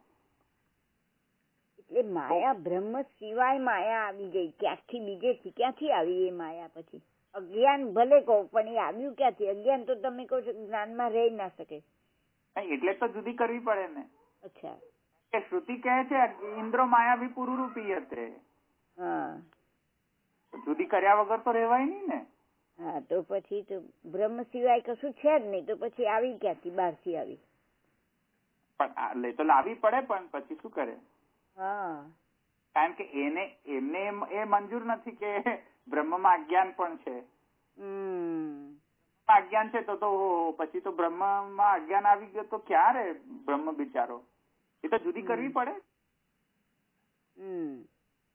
એટલે માયા બ્રહ્મ સિવાય માયા આવી ગઈ ક્યાંથી, બીજેથી ક્યાંથી આવી એ માયા? પછી અજ્ઞાન ભલે કહો પણ એ આવ્યું ક્યાંથી? અજ્ઞાન તો તમે કહો છો જ્ઞાનમાં રહી ના શકે, એટલે તો જુદી કરવી પડે ને. અચ્છા. કે શ્રુતિ કહે છે ઇન્દ્રો માયાવી પુરુરૂપી હતે. હા, જુદી કર્યા વગર તો રહેવાય નહીં ને. હા, તો પછી તો બ્રહ્મ સિવાય કશું છે જ નહીં, તો પછી આવી ક્યાંથી? બહારથી આવી પણ તો લાવી પડે, પણ પછી શું કરે? હા, કારણ કે એમને એ મંજૂર નથી કે બ્રહ્મમાં અજ્ઞાન પણ છે. અજ્ઞાન છે તો પછી તો બ્રહ્મમાં અજ્ઞાન આવી ગયો તો ક્યારે બ્રહ્મ બિચારો? એ તો જુદી કરવી પડે.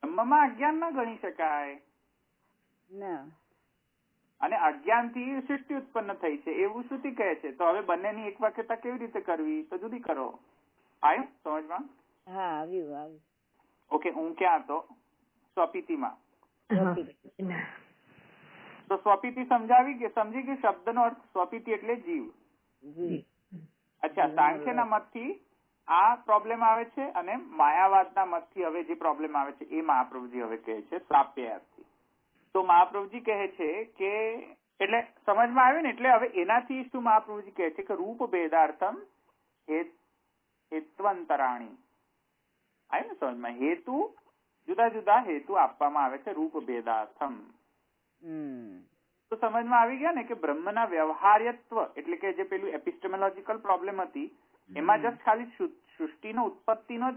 બ્રહ્મમાં અજ્ઞાન ના ગણી શકાય ના. અને અજ્ઞાન થી સૃષ્ટિ ઉત્પન્ન થઈ છે એવું શ્રુતિ કહે છે. તો હવે બંનેની એક વાક્યતા કેવી રીતે કરવી? તો જુદી કરો. આવ્યું સમજમાં? હા, આવ્યું. ઓકે, હું ક્યાં હતો? સ્વપીતિમાં. તો સ્વપીતિ સમજી ગઈ શબ્દનો અર્થ. સ્વપીતિ એટલે જીવ. અચ્છા, સાંખ્યના મતથી આ પ્રોબ્લેમ આવે છે અને માયાવાદના મતથી હવે જે પ્રોબ્લેમ આવે છે એ મહાપ્રભુજી હવે કહે છે પ્રાપ્યાર્થી. તો મહાપ્રભુજી કહે છે કે એટલે સમજમાં આવ્યું ને. એટલે હવે એનાથી શું મહાપ્રભુજી કહે છે કે રૂપ ભેદાર્થમ હેત્વંતરાણી. આવ્યું ને સમજમાં? હેતુ જુદા જુદા હેતુ આપવામાં આવે છે રૂપ ભેદાર્થમ. તો સમજમાં આવી ગયા ને કે બ્રહ્મના વ્યવહાર્યત્વ એટલે કે જે પેલું એપિસ્ટેમોલોજીકલ પ્રોબ્લેમ હતી એમાં જસ્ટ ખાલી સૃષ્ટિનો ઉત્પત્તિનો જ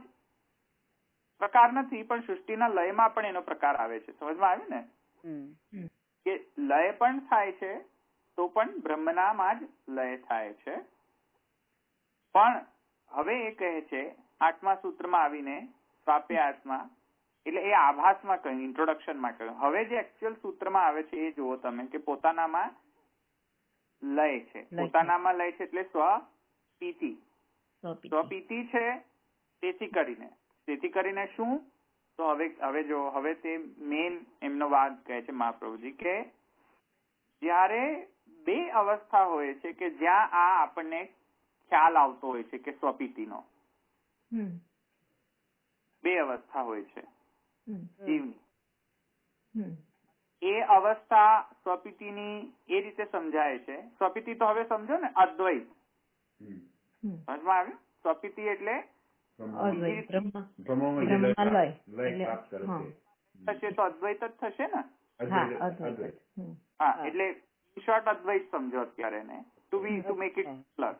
પ્રકાર નથી, પણ સૃષ્ટિના લયમાં પણ એનો પ્રકાર આવે છે. સમજમાં આવ્યું ને કે લય પણ થાય છે તો પણ બ્રહ્મનામાં જ લય થાય છે. પણ હવે એ કહે છે 8મા સૂત્રમાં આવીને સ્વાપ્યાત્મા, એટલે એ આભાસમાં કહ્યું, ઇન્ટ્રોડક્શનમાં કહ્યું. હવે જે એકચ્યુઅલ સૂત્રમાં આવે છે એ જુઓ તમે કે પોતાનામાં લય છે. પોતાનામાં લય છે એટલે સ્વપીતિ. સ્વપીતિ છે. તેથી કરીને શું? તો હવે તે મેન એમનો વાત કહે છે મહાપ્રભુજી કે જ્યારે બે અવસ્થા હોય છે કે જ્યાં આ આપણને ખ્યાલ આવતો હોય છે કે સ્વપીતિનો. બે અવસ્થા હોય છે જીવની. એ અવસ્થા સ્વપીતિની એ રીતે સમજાય છે. સ્વપીતિ તો હવે સમજો ને અદ્વૈત. સમજમાં આવ્યું? સ્વપીતિ એટલે થશે તો અદ્વૈત જ થશે ને. હા, એટલે શોર્ટ અદ્વૈત સમજો અત્યારે ને, ટુ મેક ઇટ પ્લસ.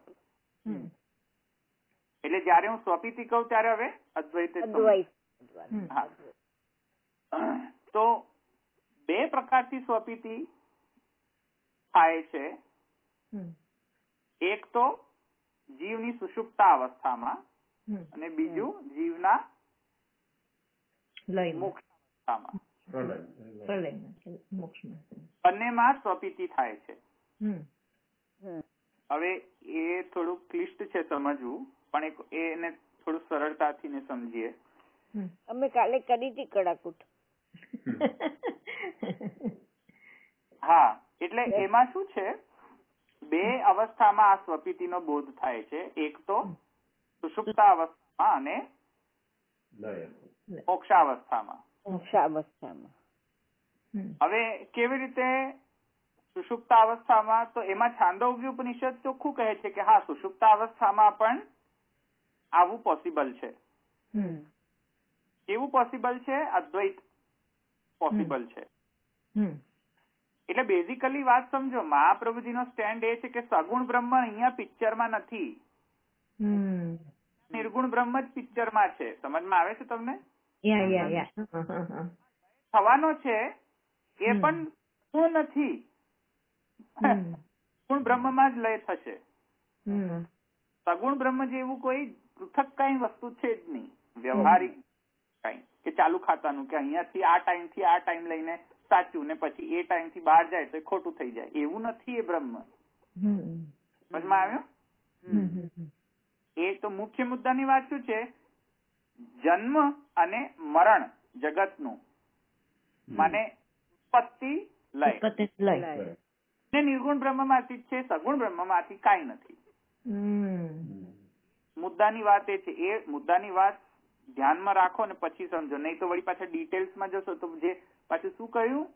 એટલે જયારે હું સ્વપીતિ કહું ત્યારે હવે અદ્વૈત. તો બે પ્રકારથી સ્વપીતિ થાય છે. એક તો જીવની સુષુપ્તા અવસ્થામાં અને બીજું જીવના મોક્ષ અવસ્થામાં. બંનેમાં સ્વપીતિ થાય છે. હવે એ થોડું ક્લિષ્ટ છે સમજવું, પણ એને થોડું સરળતાથી ને સમજીએ. અમે કાલે કરી હતી કડાકૂટ. હા, એટલે એમાં શું છે, બે અવસ્થામાં આ સ્વપીતિનો બોધ થાય છે. એક તો સુષુપ્તા અવસ્થામાં અને મોક્ષાવસ્થામાં. મોક્ષાવસ્થામાં. હવે કેવી રીતે સુષુપ્ત અવસ્થામાં? તો એમાં છાંદોગ્ય ઉપનિષદ ચોખ્ખું કહે છે કે હા, સુષુપ્ત અવસ્થામાં પણ આવું પોસિબલ છે. કેવું પોસિબલ છે? અદ્વૈત પોસિબલ છે. એટલે બેઝિકલી વાત સમજો, મહાપ્રભુજીનો સ્ટેન્ડ એ છે કે સગુણ બ્રહ્મ અહીંયા પિક્ચરમાં નથી, નિર્ગુણ બ્રહ્મ જ પિક્ચરમાં છે. સમજમાં આવે છે તમને? થવાનો છે એ પણ શું નથી, ગુણ બ્રહ્મમાં જ લય થશે. સગુણ બ્રહ્મ જેવું કોઈ પૃથક કઈ વસ્તુ છે જ નહીં વ્યવહારિક કઈ, કે ચાલુ ખાતાનું કે અહીંયાથી આ ટાઈમ થી આ ટાઈમ લઈને સાચું ને પછી એ ટાઈમ થી બહાર જાય તો ખોટું થઈ જાય, એવું નથી એ બ્રહ્મ. સમજમાં આવ્યું? એ તો મુખ્ય મુદ્દાની વાત શું છે? જન્મ અને મરણ જગતનું, માને ઉત્પત્તિ લય ને નિર્ગુણ બ્રહ્મમાંથી જ છે, સગુણ બ્રહ્મમાંથી કાંઈ નથી. મુદ્દાની વાત એ છે. એ મુદ્દાની વાત ધ્યાનમાં રાખો ને પછી સમજો, નહીં તો વળી પાછા ડિટેલ્સમાં જશો તો જે પાછું શું કહ્યું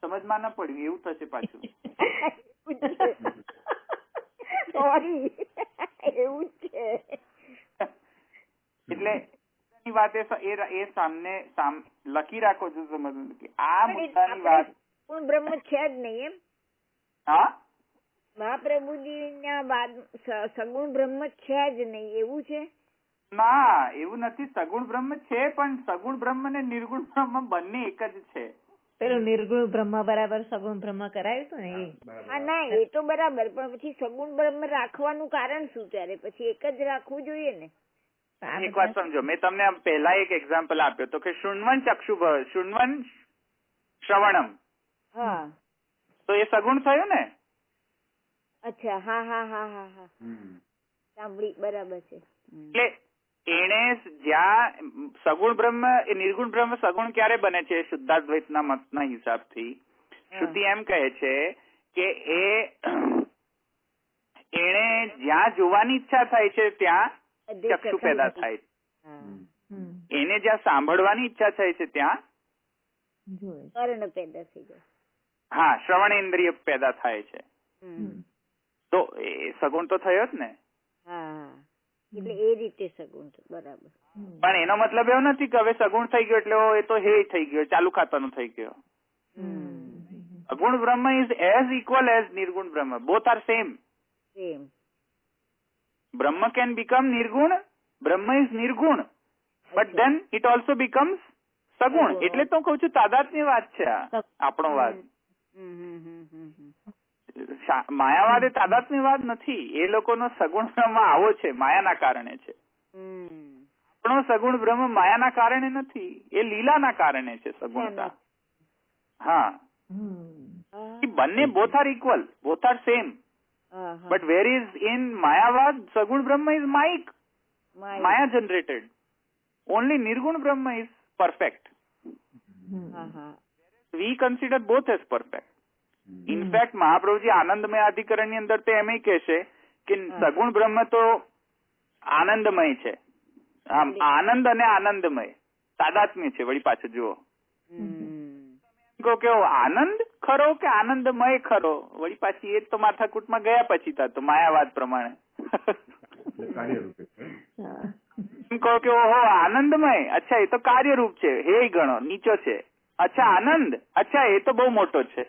સમજમાં ન પડ્યું એવું થશે પાછું. સોરી, એવું છે. એટલે વાત એ સામને લખી રાખો છો સમજ કે આ મુદ્દાની વાત પણ બ્રહ્મ છે જ નહીં એમ. હા, મહાપ્રભુજી ના બાદ સગુણ બ્રહ્મ છે જ નહીં એવું છે? ના, એવું નથી. સગુણ બ્રહ્મ છે, પણ સગુણ બ્રહ્મ ને નિર્ગુણ બ્રહ્મ બંને એક જ છે. પેલું નિર્ગુણ બ્રહ્મ બરાબર સગુણ બ્રહ્મ કરાયું હતું ને એ. હા ના, એ તો બરાબર, પણ પછી સગુણ બ્રહ્મ રાખવાનું કારણ શું? ત્યારે પછી એક જ રાખવું જોઈએ ને. એક વાત સમજો, મેં તમને પહેલા એક એક્ઝામ્પલ આપ્યો તો કે શૃણવન ચક્ષુભ, શૃણવન શ્રવણમ. હા, તો એ સગુણ થયું ને? અચ્છા, હા હા હા હા હા, સાંભળી, બરાબર છે. એટલે એને જ્યાં સગુણ બ્રહ્મ એ નિર્ગુણ બ્રહ્મ સગુણ ક્યારે બને છે? શુદ્ધાદ્વૈતના મતના હિસાબથી શ્રુતિ એમ કહે છે કે એને જ્યાં જોવાની ઈચ્છા થાય છે ત્યાં ચક્ષુ પેદા થાય છે, એને જ્યાં સાંભળવાની ઈચ્છા થાય છે ત્યાં કર્ણ પેદા થઈ જાય. હા, શ્રવણેન્દ્રિય પેદા થાય છે. તો એ સગુણ તો થયો જ ને. હા, એટલે એ રીતે સગુણ, બરાબર. પણ એનો મતલબ એવો નથી કે હવે સગુણ થઈ ગયો એટલે એ તો હે થઈ ગયો, ચાલુ ખાતાનું થઈ ગયો. અગુણ બ્રહ્મ is as equal as nirguna Brahman. Both are same. Brahma can become nirgun, Brahma is nirgun, but then it also becomes સગુણ. એટલે તો કહું છું તાદાત્મ્ય વાત છે આપણો વાત. માયાવાદ એ તાદાત્મ્યવાદ નથી. એ લોકોનો સગુણ બ્રહ્મ આવો છે, માયાના કારણે છે. આપણો સગુણ બ્રહ્મ માયાના કારણે નથી, એ લીલાના કારણે છે સગુણતા. હા, બંને both are equal, both are same. But whereas in Mayavad, Sagun Brahma is Mayic, Maya generated. Only Nirgun Brahma is perfect. We consider both as perfect. In fact, Mahaprabhuji આનંદમય અધિકરણની અંદર તો એમ કહેશે કે સગુણ બ્રહ્મ તો આનંદમય છે. આનંદ અને આનંદમય તાદાત્મ્ય છે. વળી પાછું જુઓ કે આનંદ ખરો કે આનંદમય ખરો, વળી પાછી એ તો માથાકૂટમાં ગયા પછી તો માયાવાદ પ્રમાણે એમ કહો કે ઓહો આનંદમય, અચ્છા એ તો કાર્યરૂપ છે, હે ગણો નીચો છે. અચ્છા આનંદ, અચ્છા એ તો બહુ મોટો છે.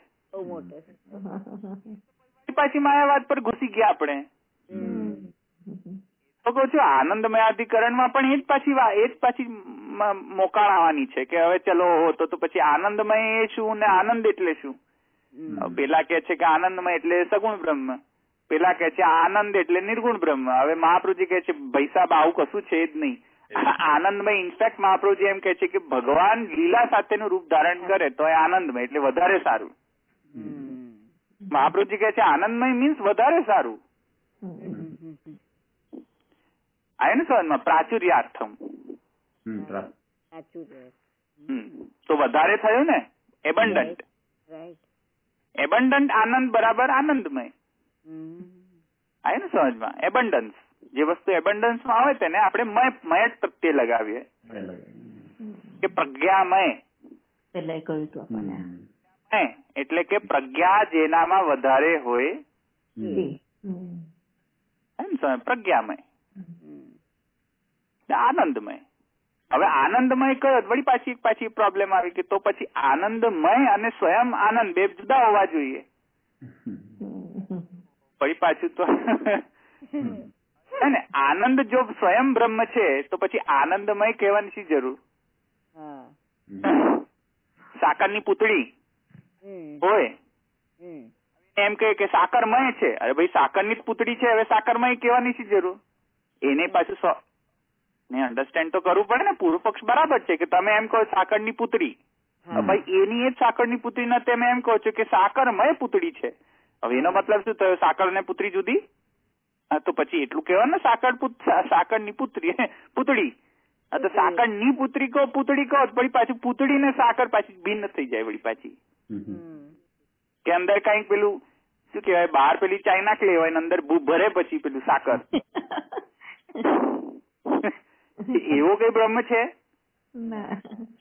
પાછી માયાવાદ પર ઘૂસી ગયા આપણે. તો કહું છું આનંદમય અધિકરણમાં પણ એ જ પાછી મોકાળ આવવાની છે કે હવે ચલો તો પછી આનંદમય એ શું ને આનંદ એટલે શું? પેલા કે છે કે આનંદમય એટલે સગુણ બ્રહ્મ, પેલા કે છે આનંદ એટલે નિર્ગુણ બ્રહ્મ. હવે મહાપ્રભુજી કે છે ભાઈ સાહેબ આવું કશું છે જ નહીં. આનંદમય ઇનફેક્ટ મહાપ્રભુજી એમ કે છે કે ભગવાન લીલા સાથેનું રૂપ ધારણ કરે તો એ આનંદમય એટલે વધારે સારું. મહાપ્રભુજી કે છે આનંદમય મીન્સ વધારે સારું. આય ને સમજમાં? પ્રાચુર્યાર્થમ. તો વધારે થયું ને, એબન્ડન્ટ. એબન્ડન્ટ આનંદ બરાબર આનંદમય. આય ને સમજમાં? એબન્ડન્સ, જે વસ્તુ એબન્ડન્સ માં આવે તેને આપણે મય જ પ્રત્યે લગાવીએ. કે પ્રજ્ઞામય, પેલા કહ્યું હતું આપણને, એટલે કે પ્રજ્ઞા જેનામાં વધારે હોય પ્રજ્ઞામય, આનંદમય. હવે આનંદમય કયો, વળી પાછી પ્રોબ્લેમ આવી કે તો પછી આનંદમય અને સ્વયં આનંદ બે જુદા હોવા જોઈએ. વળી પાછું તો ને આનંદ જો સ્વયં બ્રહ્મ છે તો પછી આનંદમય કહેવાની શી જરૂર? સાકરની પૂતળી હોય એમ કે સાકરમય છે, અરે ભાઈ સાકરની જ પૂતળી છે, હવે સાકરમય કહેવાની શી જરૂર? એને પાછું ને અન્ડરસ્ટેન્ડ તો કરવું પડે ને. પૂર્વ પક્ષ બરાબર છે કે તમે એમ કહો સાકરની પૂતળી, ભાઈ એની એ જ સાકરની પૂતળી ના તમે એમ કહો છો કે સાકરમય પૂતળી છે. હવે એનો મતલબ શું થયો? સાકર ને પૂતળી જુદી? તો પછી એટલું કહેવાનું ને સાકરની પૂતળી. તો સાકરની પૂતળી કહો, પૂતળી કહો, વળી પાછું પૂતળી ને સાકર પાછી ભિન્ન થઈ જાય. વળી પાછી કે અંદર કઈક પેલું શું કેવાય, બહાર પેલી ચાઈ નાખી લેવાય ને અંદર ભરે પછી પેલું સાકર. એવો કઈ બ્રહ્મ છે?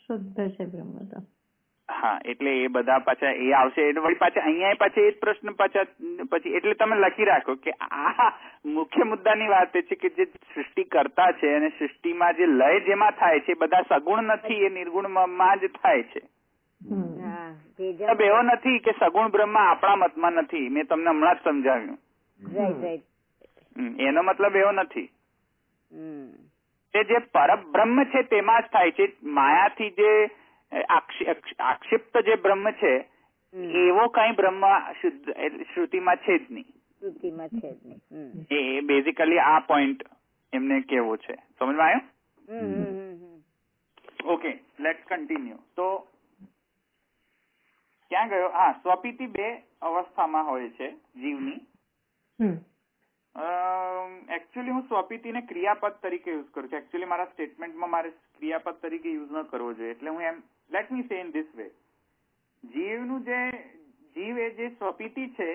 શુદ્ધ છે બ્રહ્મ તો. હા, એટલે એ બધા પાછા એ આવશે. વળી પાછા અહીંયા પાછા એ જ પ્રશ્ન પછી એટલે તમે લખી રાખો કે આ મુખ્ય મુદ્દાની વાત એ છે કે જે સૃષ્ટિ કરતા છે અને સૃષ્ટિમાં જે લય જેમાં થાય છે બધા સગુણ નથી, એ નિર્ગુણમાં જ થાય છે. એવો નથી કે સગુણ બ્રહ્મ આપણા મતમાં નથી. મેં તમને હમણાં જ સમજાવ્યું. એનો મતલબ એવો નથી કે જે પરબ્રહ્મ છે તેમાં જ થાય છે. માયાથી જે આક્ષિપ્ત જે બ્રહ્મ છે એવો કઈ બ્રહ્મ શ્રુતિમાં છે જ નહીં. એ બેઝિકલી આ પોઈન્ટ એમને કેવો છે. સમજમાં આવ્યું? Okay, let's continue. તો ક્યાં ગયો? હા, સ્વપીતિ બે અવસ્થામાં હોય છે જીવની. એકચ્યુઅલી હું સ્વપીતિને ક્રિયાપદ તરીકે યુઝ કરું છું. એકચ્યુઅલી મારા સ્ટેટમેન્ટમાં મારે ક્રિયાપદ તરીકે યુઝ ન કરવો જોઈએ. એટલે હું એમ લેટ મી સે ઇન ધીસ વે, જીવ એ જે સ્વપીતિ છે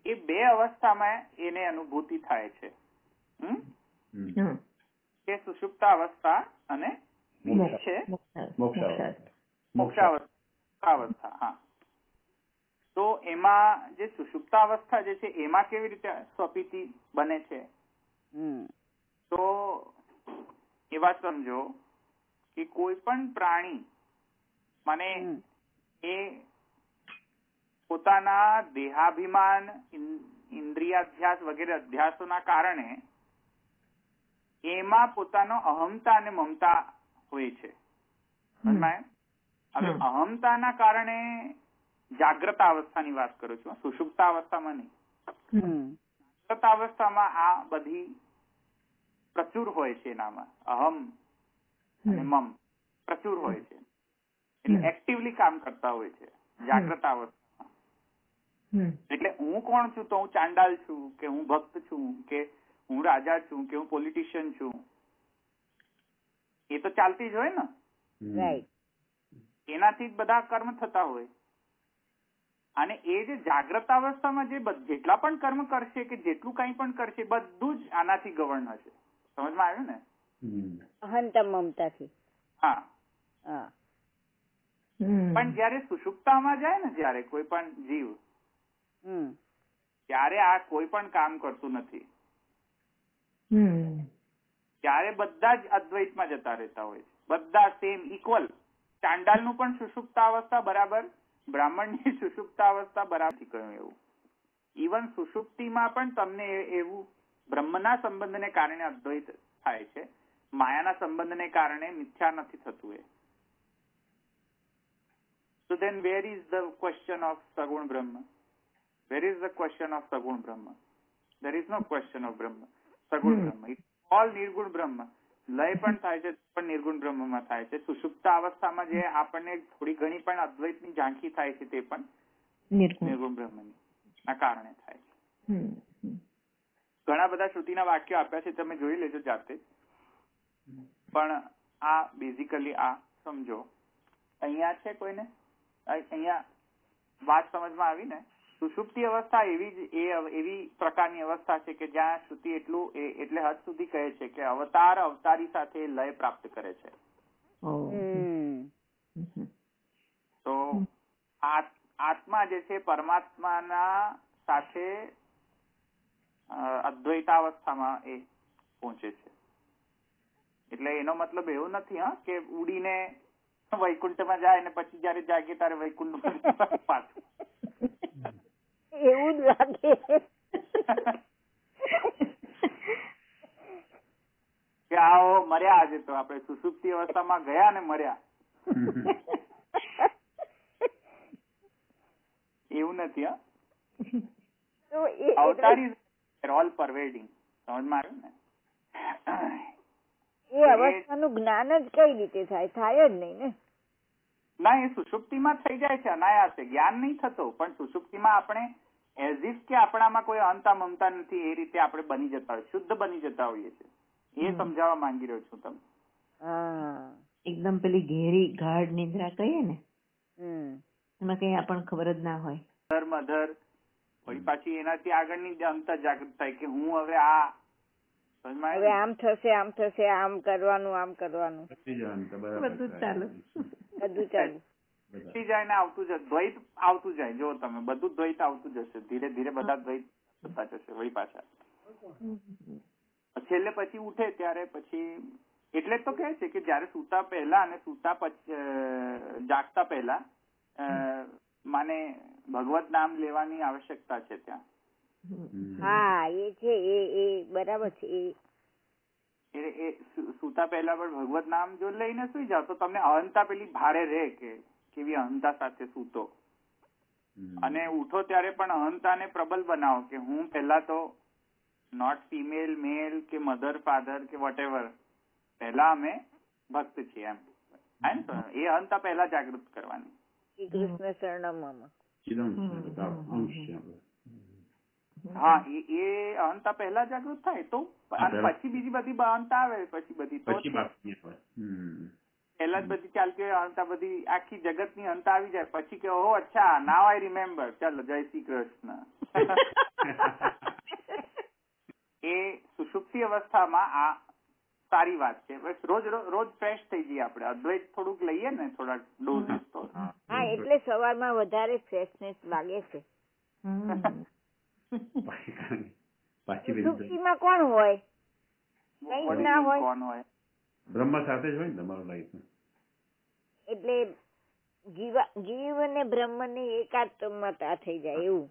એ બે અવસ્થામાં એને અનુભૂતિ થાય છે. કે સુષુપ્તાવસ્થા અને છે મોક્ષાવસ્થા. હા, તો એમાં જે સુષુપ્તાવસ્થા જે છે એમાં કેવી રીતે સ્વપીતિ બને છે? તો એવા સમજો કે કોઈ પણ પ્રાણી મને એ પોતાના દેહાભિમાન, ઇન્દ્રિયાધ્યાસ વગેરે અધ્યાસોના કારણે એમાં પોતાનો અહમતા અને મમતા હોય છે. સમજાય? હવે અહમતાના કારણે જાગ્રત અવસ્થાની વાત કરું છું, સુષુપ્તા અવસ્થામાં નહીં. જાગ્રત અવસ્થામાં આ બધી પ્રચુર હોય છે. એનામાં અહમ અને મમ પ્રચુર હોય છે, એટલે એક્ટિવલી કામ કરતા હોય છે જાગ્રત અવસ્થામાં. એટલે હું કોણ છું? તો હું ચાંડાલ છું કે હું ભક્ત છું કે હું રાજા છું કે હું પોલિટિશિયન છું, એ તો ચાલતી જ હોય ને. એનાથી જ બધા કર્મ થતા હોય. અને એ જે જાગ્રત અવસ્થામાં જે જેટલા પણ કર્મ કરશે કે જેટલું કઈ પણ કરશે બધું જ આનાથી ગવર્ન હશે. સમજમાં આવ્યું ને? અહંતા મમતાથી. હા. પણ જયારે સુષુપ્તામાં જાય ને, જયારે કોઈ પણ જીવ, ત્યારે આ કોઈ પણ કામ કરતું નથી. ત્યારે બધા જ અદ્વૈતમાં જતા રહેતા હોય છે, બધા સેમ ઇક્વલ. ચાંડાલનું પણ સુષુપ્તાવસ્થા બરાબર, બ્રાહ્મણની સુષુપ્તાવસ્થા બરાબર કહ્યું એવું. ઇવન સુષુપ્તિમાં પણ તમને એવું બ્રહ્મના સંબંધને કારણે અદ્વૈત થાય છે, માયાના સંબંધને કારણે મિથ્યા નથી થતું. એ So then where is the question of Sagun Brahma? Where is the question of Sagun Brahma? There is no question of Brahma. Sagun Brahma. It's all Nirgun Brahma. લય પણ થાય છે પણ નિર્ગુણ બ્રહ્મમાં થાય છે. સુષુપ્ત અવસ્થામાં જે આપણને થોડી ઘણી પણ અદ્વૈતની ઝાંખી થાય છે તે પણ નિર્ગુણ બ્રહ્મના કારણે થાય છે. ઘણા બધા શ્રુતિના વાક્યો આપ્યા છે, તમે જોઈ લેજો જાતે. પણ આ બેઝિકલી આ સમજો. અહીંયા છે કોઈને અહીંયા વાત સમજમાં આવી ને? સુષુપ્તિ અવસ્થા એવી પ્રકારની અવસ્થા છે કે જ્યાં શ્રુતિ એટલે હદ સુધી કહે છે કે અવતારી સાથે લય પ્રાપ્ત કરે છે. આત્મા જે છે પરમાત્માના સાથે અદ્વૈતાવસ્થામાં એ પહોંચે છે. એટલે એનો મતલબ એવો નથી કે ઉડીને વૈકુંઠમાં જાય ને પછી જયારે જાગે ત્યારે વૈકુંઠ પાછું એવું જ લાગે કે આવો મર્યા આજે તો આપણે સુષુપ્તિ અવસ્થામાં ગયા ને મર્યા એવું નથી. અવતાર ઇઝ ઓલ પરવેડિંગ. સમજમાં આવ્યું ને? એ અવસ્થાનું જ્ઞાન જ કઈ રીતે થાય જ નહીં ને. ના, એ સુષુપ્તિમાં થઈ જાય છે અનાયાસે, જ્ઞાન નહીં થતો. પણ સુષુપ્તિમાં આપણે એઝ ઇફ કે આપણામાં કોઈ અંતા મમતા નથી એ રીતે આપણે બની જતા હોય, શુદ્ધ બની જતા હોઈએ છીએ. એ સમજાવવા માંગી રહ્યો છું તમને. એકદમ પેલી ઘેરી ગાઢ નિદ્રા કહીએ ને, એમાં કઈ આપણને ખબર જ ના હોય. મધર વળી પાછી એનાથી આગળની અંતર જાગૃત થાય કે હું હવે હવે આમ થશે આમ થશે, આમ કરવાનું બધું ચાલુ જાય ને આવતું જશે, દ્વૈત આવતું જાય. જો તમે બધું દ્વૈત આવતું જશે, ધીરે ધીરે બધા દ્વૈત થતા જશે વળી પાછા. છેલ્લે પછી ઉઠે ત્યારે પછી એટલે તો કહે છે કે જયારે સૂતા પહેલા અને સૂતા પછી જાગતા પહેલા માને ભગવત નામ લેવાની આવશ્યકતા છે ત્યાં. હા, એ છે, એ બરાબર છે. એ સૂતા પહેલા પણ ભગવત નામ જો લઈને સુઈ જાવ તો તમને અહંતા પેલી ભારે રહે કે કેવી અહંતા સાથે સૂતો, અને ઉઠો ત્યારે પણ અહંતાને પ્રબલ બનાવો કે હું પહેલા તો નોટ ફિમેલ, મેલ કે મધર, ફાધર કે વોટેવર, પહેલા અમે ભક્ત છીએ એમ. એ અહંતા પહેલા જાગૃત કરવાની. કૃષ્ણ શરણમ. હા, એ અહંતા પહેલા જાગૃત થાય તો પછી બીજી બધી અહંતા આવે. પછી બધી પહેલા જ બધી ચાલતી હોય અહંતા, બધી આખી જગત ની અહંતા આવી જાય પછી કે ઓહો અચ્છા નાવ આઈ રિમેમ્બર, ચાલો જય શ્રી કૃષ્ણ. એ સુષુપ્તિ અવસ્થામાં આ સારી વાત છે. બસ રોજ ફ્રેશ થઈ જઈએ આપણે. અદ્વૈત થોડુંક લઈએ ને, થોડાક ડોઝીસ તો. હા, એટલે સવારમાં વધારે ફ્રેશનેસ લાગે છે. સુષુપ્તિમાં કોણ હોય? કઈ ના હોય. કોણ હોય? બ્રહ્મ સાથે જ હોય ને તમારો લાઈફ. એટલે જીવ અને બ્રહ્મ ની એકાત્મતા થઈ જાય એવું.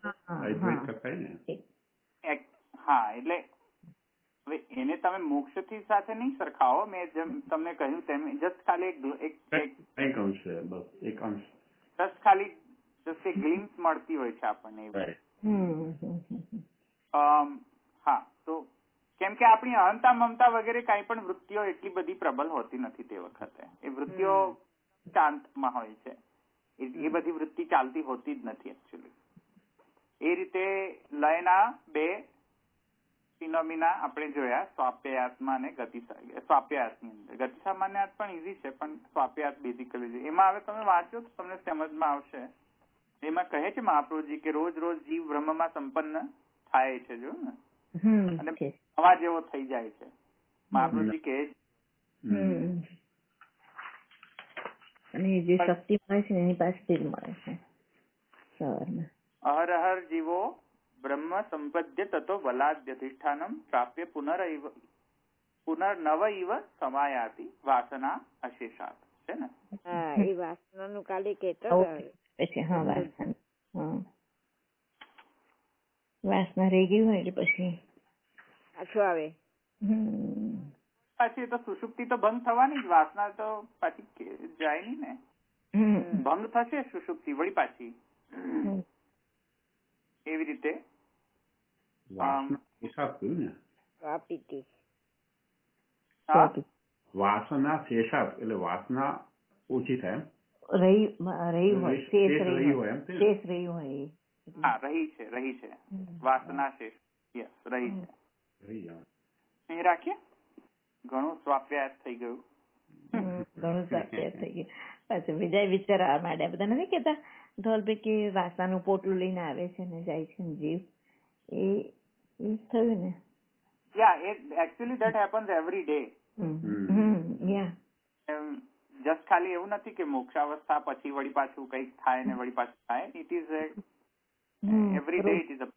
હા, એટલે હવે એને તમે મોક્ષ થી સાથે નહીં સરખાવો. મેં જેમ તમને કહ્યું તેમ જસ્ટ ખાલી એક ગ્લિમ્સ મળતી હોય છે આપણને. હા, તો કેમ કે આપણી અહંતા મમતા વગેરે કઈ પણ વૃત્તિઓ એટલી બધી પ્રબલ હોતી નથી તે વખતે. એ વૃત્તિઓ શાંતમાં હોય છે. એ બધી વૃત્તિ ચાલતી હોતી જ નથી એકચ્યુઅલી. એ રીતે લયના બે ફિનોમિના આપણે જોયા, સ્વાપ્યાત્મા અને સ્વાપ્યાસની અંદર. ગતિ સામાન્યાત પણ ઈઝી છે, પણ સ્વાપ્યાત બેઝિકલી છે. એમાં હવે તમે વાંચો તો તમને સમજમાં આવશે. એમાં કહે છે મહાપ્રભુજી કે રોજ રોજ જીવ બ્રહ્મમાં સંપન્ન થાય છે, જો ને, અને હવા જેવો થઈ જાય છે. મહાપ્રભુજી કહે છે અને જે શક્તિ મળે છે એની પાસેથી જ મળે છે સવારમાં. અહર અહર જીવો બ્રહ્મ સંપદ્ય તતો બલાદ્યધિષ્ઠાનમ પ્રાપ્ય પુનર્નવ ઇવ સમાયાતિ વાસના અશેષાત. છે ને? હા, એ વાસનાનું કાલે કહેતો. હા, વાસના રહી ગઈ હોય એટલે પછી પાછું આવે. પાછી તો સુષુપ્તિ તો ભંગ થવાની જ, વાસના તો પાછી જાય નહીં ને. ભંગ થશે સુષુપ્તિ વળી પાછી. એવી રીતે વાસના શેષાત એટલે વાસના ઓછી થાય. રહી હોય વાસના શેષ. યસ, રહી છે. અહીં રાખીએ. ઘણું સ્વાપ્યાસ થઈ ગયું. પાછું બીજા વિચારવા માંડ્યા. બધા નથી કેતા ધોલભાઈ કે વાસનાનું પોટલું લઈને આવે છે ને જાય છે ને જીવ. એ થયું ને. Yeah, actually that happens every day. Just ખાલી એવું નથી કે મોક્ષાવસ્થા પછી વળી પાછું કંઈક થાય ને વળી પાછું થાય. It is every day it is a